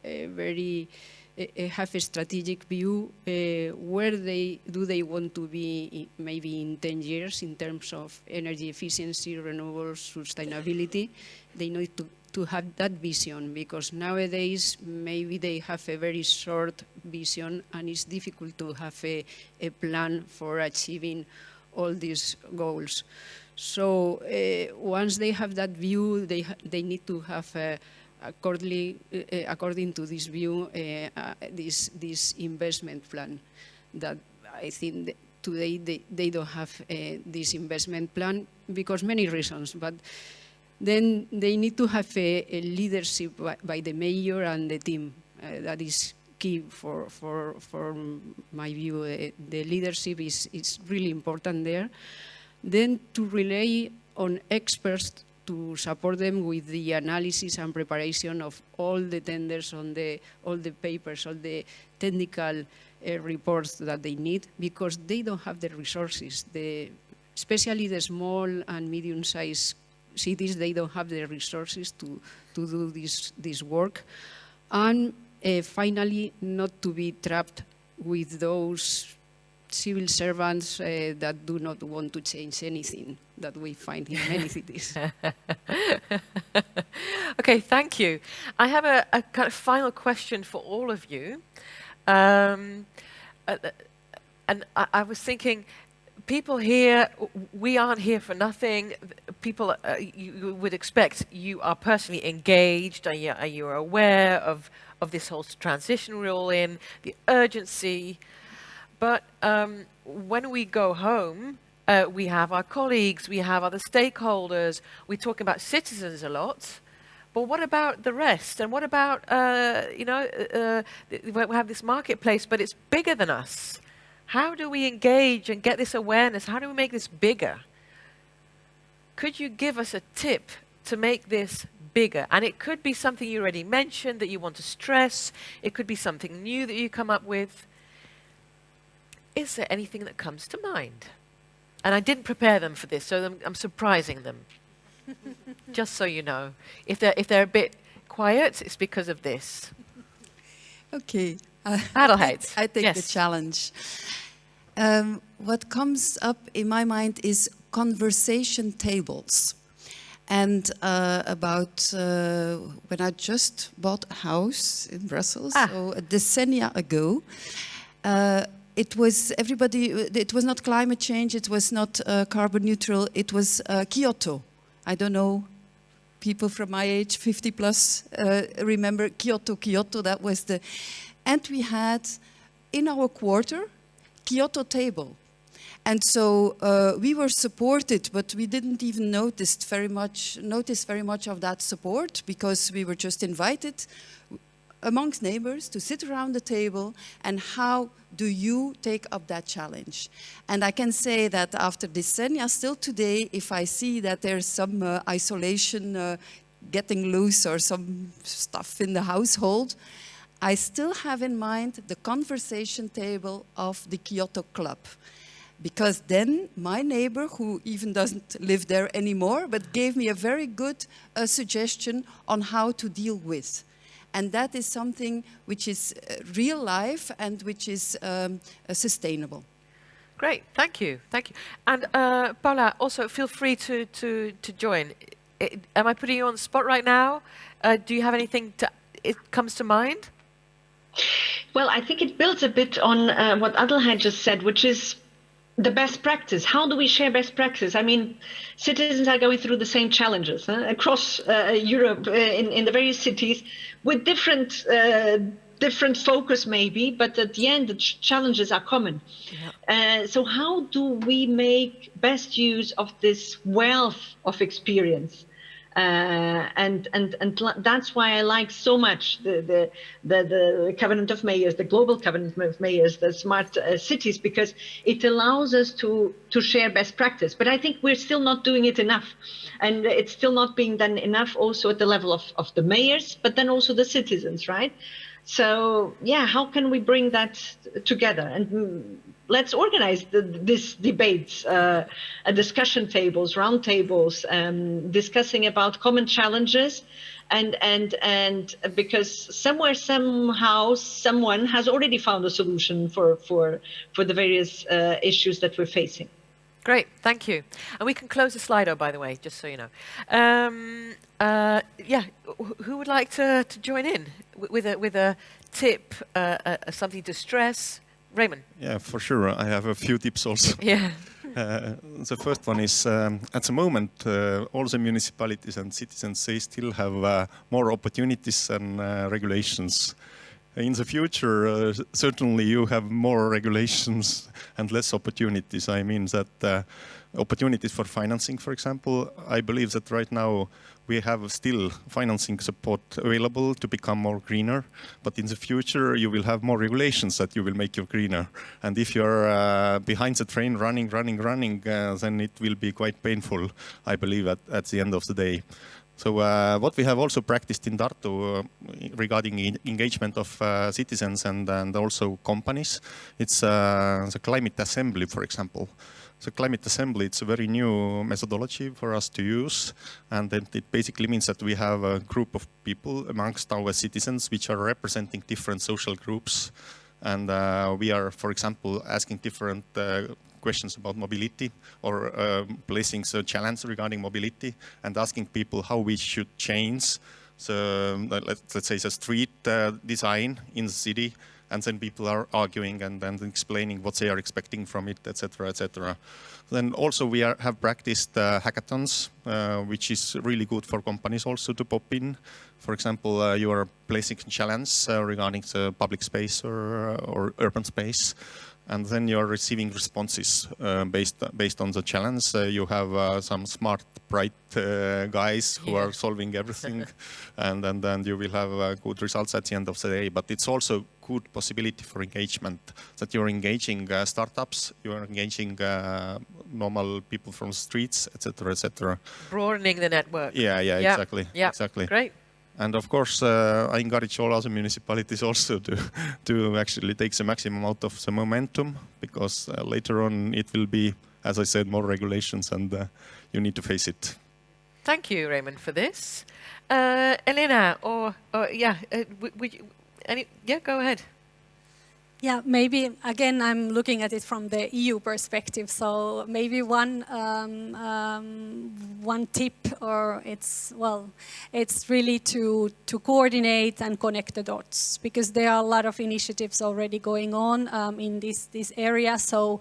S5: strategic view where they want to be maybe in 10 years in terms of energy efficiency, renewables, sustainability. They need to have that vision, because nowadays maybe they have a very short vision and it's difficult to have a plan for achieving all these goals. So once they have that view, they need to have according to this view this investment plan. That I think today they don't have this investment plan because many reasons, but then they need to have a leadership by the mayor and the team. That is key for my view. The leadership is really important there. Then to rely on experts to support them with the analysis and preparation of all the tenders, all the papers, all the technical reports that they need, because they don't have the resources. Especially the small and medium-sized cities, they don't have the resources to do this work. And finally, not to be trapped with those civil servants that do not want to change anything that we find in many cities.
S1: Okay, thank you. I have a kind of final question for all of you. And I was thinking, people here, we aren't here for nothing. People, you would expect you are personally engaged, are you aware of this whole transition we're all in, the urgency. But when we go home, we have our colleagues, we have other stakeholders, we talk about citizens a lot. But what about the rest? And what about, we have this marketplace, but it's bigger than us. How do we engage and get this awareness? How do we make this bigger? Could you give us a tip to make this bigger? And it could be something you already mentioned that you want to stress. It could be something new that you come up with. Is there anything that comes to mind? And I didn't prepare them for this, so I'm surprising them. Just so you know. If they're a bit quiet, it's because of this.
S3: Okay.
S1: Adelheid.
S3: I take
S1: yes.
S3: the challenge. What comes up in my mind is conversation tables. And about when I just bought a house in Brussels, so a decennia ago, it was it was not climate change, it was not carbon neutral, it was Kyoto. I don't know, people from my age, 50 plus, remember Kyoto, that was the... And we had, in our quarter, Kyoto table. And so we were supported, but we didn't even notice very much of that support, because we were just invited amongst neighbors to sit around the table, and how do you take up that challenge? And I can say that after decennia, still today, if I see that there's some isolation getting loose or some stuff in the household, I still have in mind the conversation table of the Kyoto Club. Because then my neighbor, who even doesn't live there anymore, but gave me a very good suggestion on how to deal with. And that is something which is real life and which is sustainable.
S1: Great, thank you. And Paula, also feel free to join. Am I putting you on the spot right now? Do you have anything it comes to mind?
S2: Well, I think it builds a bit on what Adelheid just said, which is the best practice. How do we share best practice? I mean, citizens are going through the same challenges across Europe in the various cities with different focus maybe, but at the end the challenges are common. Yeah. So how do we make best use of this wealth of experience? And that's why I like so much the Covenant of Mayors, the Global Covenant of Mayors, the Smart Cities, because it allows us to share best practice. But I think we're still not doing it enough. And it's still not being done enough also at the level of the mayors, but then also the citizens, right? So, yeah, how can we bring that together? And let's organize these debates, discussion tables, round tables, discussing about common challenges, and because somewhere, somehow, someone has already found a solution for the various issues that we're facing.
S1: Great, thank you. And we can close the Slido, by the way, just so you know. Yeah, who would like to join in with a tip, something to stress? Raimond.
S6: Yeah, for sure. I have a few tips also.
S1: Yeah.
S6: The first one is, at the moment, all the municipalities and citizens, they still have more opportunities than regulations. In the future, certainly you have more regulations and less opportunities. I mean that opportunities for financing, for example, I believe that right now we have still financing support available to become more greener. But in the future, you will have more regulations that you will make you greener. And if you're behind the train running, then it will be quite painful, I believe, at the end of the day. So what we have also practiced in Tartu regarding engagement of citizens and also companies, it's the climate assembly, for example. So climate assembly, it's a very new methodology for us to use. And then it basically means that we have a group of people amongst our citizens which are representing different social groups. And we are, for example, asking different questions about mobility, or placing a challenge regarding mobility and asking people how we should change let's say the street design in the city, and then people are arguing and then explaining what they are expecting from it, etc., etc. Then also we have practiced hackathons, which is really good for companies also to pop in. For example, you are placing a challenge regarding the public space or urban space, and then you are receiving responses based on the challenge. You have some smart, bright guys who are solving everything, and then you will have good results at the end of the day. But it's also good possibility for engagement, that you're engaging startups, you're engaging normal people from the streets, etc., etc.
S1: Broadening the network.
S6: Yeah, exactly.
S1: Yeah,
S6: exactly.
S1: Great.
S6: And of course, I encourage all other municipalities also to actually take the maximum out of the momentum, because later on it will be, as I said, more regulations, and you need to face it.
S1: Thank you, Raimond, for this. Elena, go ahead.
S4: Yeah, maybe again I'm looking at it from the EU perspective. So maybe one tip, or it's really to coordinate and connect the dots, because there are a lot of initiatives already going on in this area. So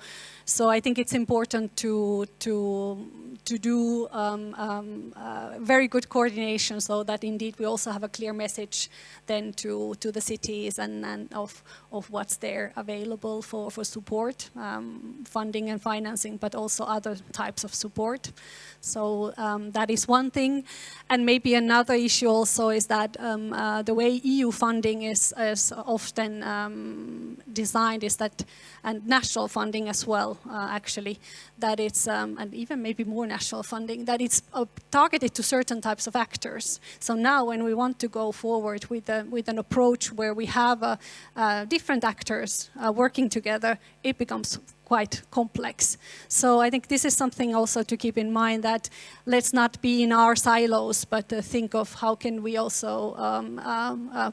S4: I think it's important to do very good coordination, so that indeed we also have a clear message then to the cities and of what's there available for support, funding and financing, but also other types of support. So that is one thing. And maybe another issue also is that the way EU funding is often designed is that, and national funding as well, actually, that it's, and even maybe more national funding, that it's targeted to certain types of actors. So now when we want to go forward with an approach where we have different actors working together, it becomes quite complex. So I think this is something also to keep in mind, that let's not be in our silos, but think of how can we also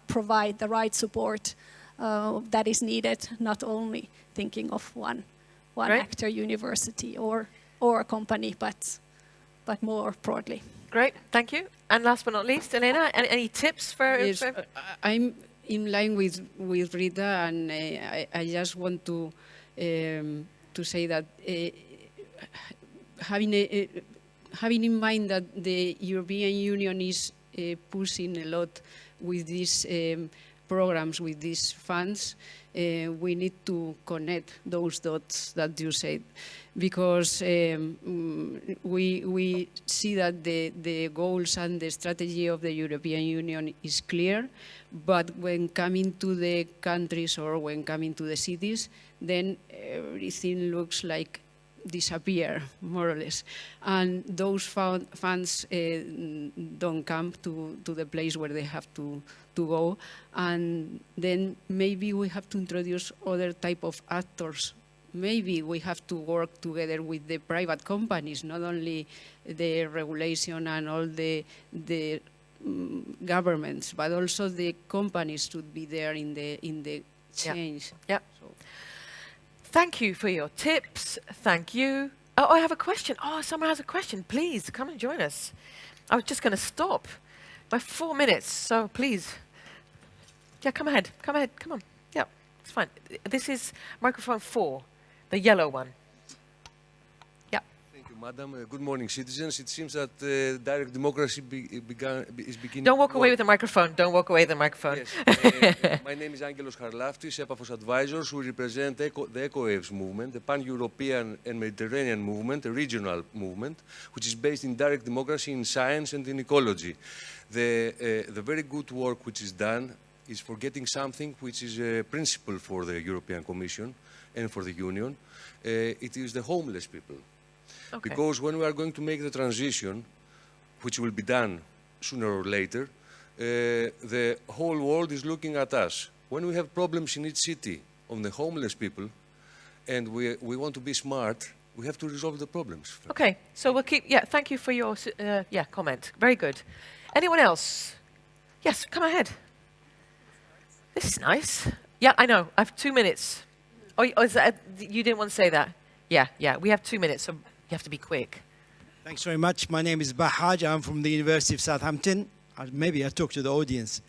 S4: provide the right support that is needed, not only thinking of one actor, university or a company, but more broadly.
S1: Great, thank you. And last but not least, Elena, any tips for?
S5: Yes, I'm in line with Rita, and I just want to say that having in mind that the European Union is pushing a lot with these programs, with these funds, we need to connect those dots that you said, because we see that the goals and the strategy of the European Union is clear, but when coming to the countries or when coming to the cities, then everything looks like disappear, more or less. And those funds don't come to the place where they have to go. And then maybe we have to introduce other type of actors. Maybe we have to work together with the private companies, not only the regulation and all the governments, but also the companies should be there in the change.
S1: Yeah. So. Thank you for your tips. Thank you. Oh, I have a question. Oh, someone has a question. Please come and join us. I was just going to stop by 4 minutes, so please. Yeah, come ahead. Come ahead. Come on. Yeah, it's fine. This is microphone 4, the yellow one.
S7: Madam, good morning, citizens. It seems that direct democracy is beginning.
S1: Don't walk away with the microphone. Don't walk away with the microphone.
S7: Yes. My name is Angelos Harlaftis, Epafos Advisors. We represent the EcoWaves movement, the pan-European and Mediterranean movement, a regional movement, which is based in direct democracy, in science and in ecology. The very good work which is done is for getting something which is a principle for the European Commission and for the Union. It is the homeless people. Okay. Because when we are going to make the transition, which will be done sooner or later, the whole world is looking at us. When we have problems in each city on the homeless people, and we want to be smart We have to resolve the problems first.
S1: Okay, so we'll keep, yeah, thank you for your, comment. Very good. Anyone else? Yes, come ahead. This is nice. Yeah, I know, I have 2 minutes. Oh, is that, you didn't want to say that? Yeah, we have 2 minutes, so you have to be quick.
S8: Thanks very much. My name is Bahaj. I'm from the University of Southampton. Maybe I'll talk to the audience.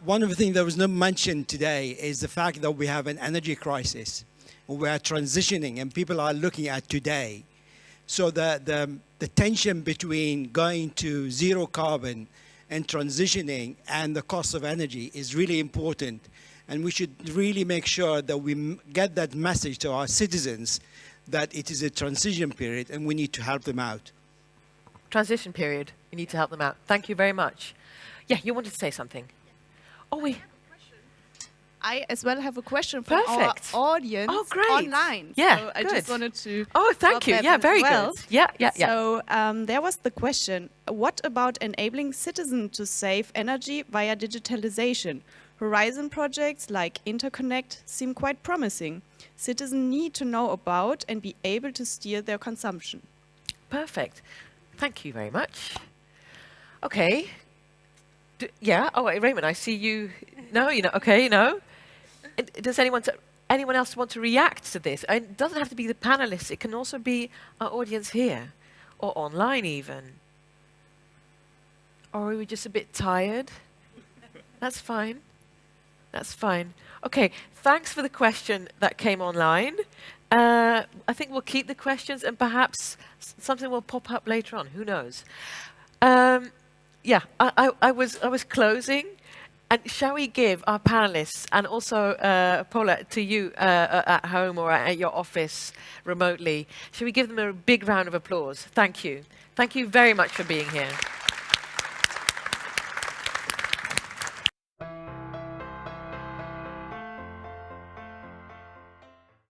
S8: One of the things that was not mentioned today is the fact that we have an energy crisis. We are transitioning, and people are looking at today. So the tension between going to zero carbon and transitioning and the cost of energy is really important. And we should really make sure that we get that message to our citizens that it is a transition period and we need to help them out.
S1: Transition period, you need to help them out. Thank you very much. Yeah, you wanted to say something. Oh, we.
S9: I as well have a question for our audience online.
S1: Yeah,
S9: so I just wanted to.
S1: Oh, thank you. Yeah, very good. Yeah.
S9: So there was the question: what about enabling citizens to save energy via digitalization? Horizon projects like Interconnect seem quite promising. Citizens need to know about and be able to steer their consumption.
S1: Perfect. Thank you very much. Okay. Yeah. Oh, wait, Raimond, I see you. No, okay, no. Does anyone else want to react to this? It doesn't have to be the panelists. It can also be our audience here or online even. Or are we just a bit tired? That's fine. That's fine. Okay, thanks for the question that came online. I think we'll keep the questions and perhaps something will pop up later on. Who knows? Yeah, I was closing. And shall we give our panelists and also Paula, to you at home or at your office remotely, shall we give them a big round of applause? Thank you. Thank you very much for being here.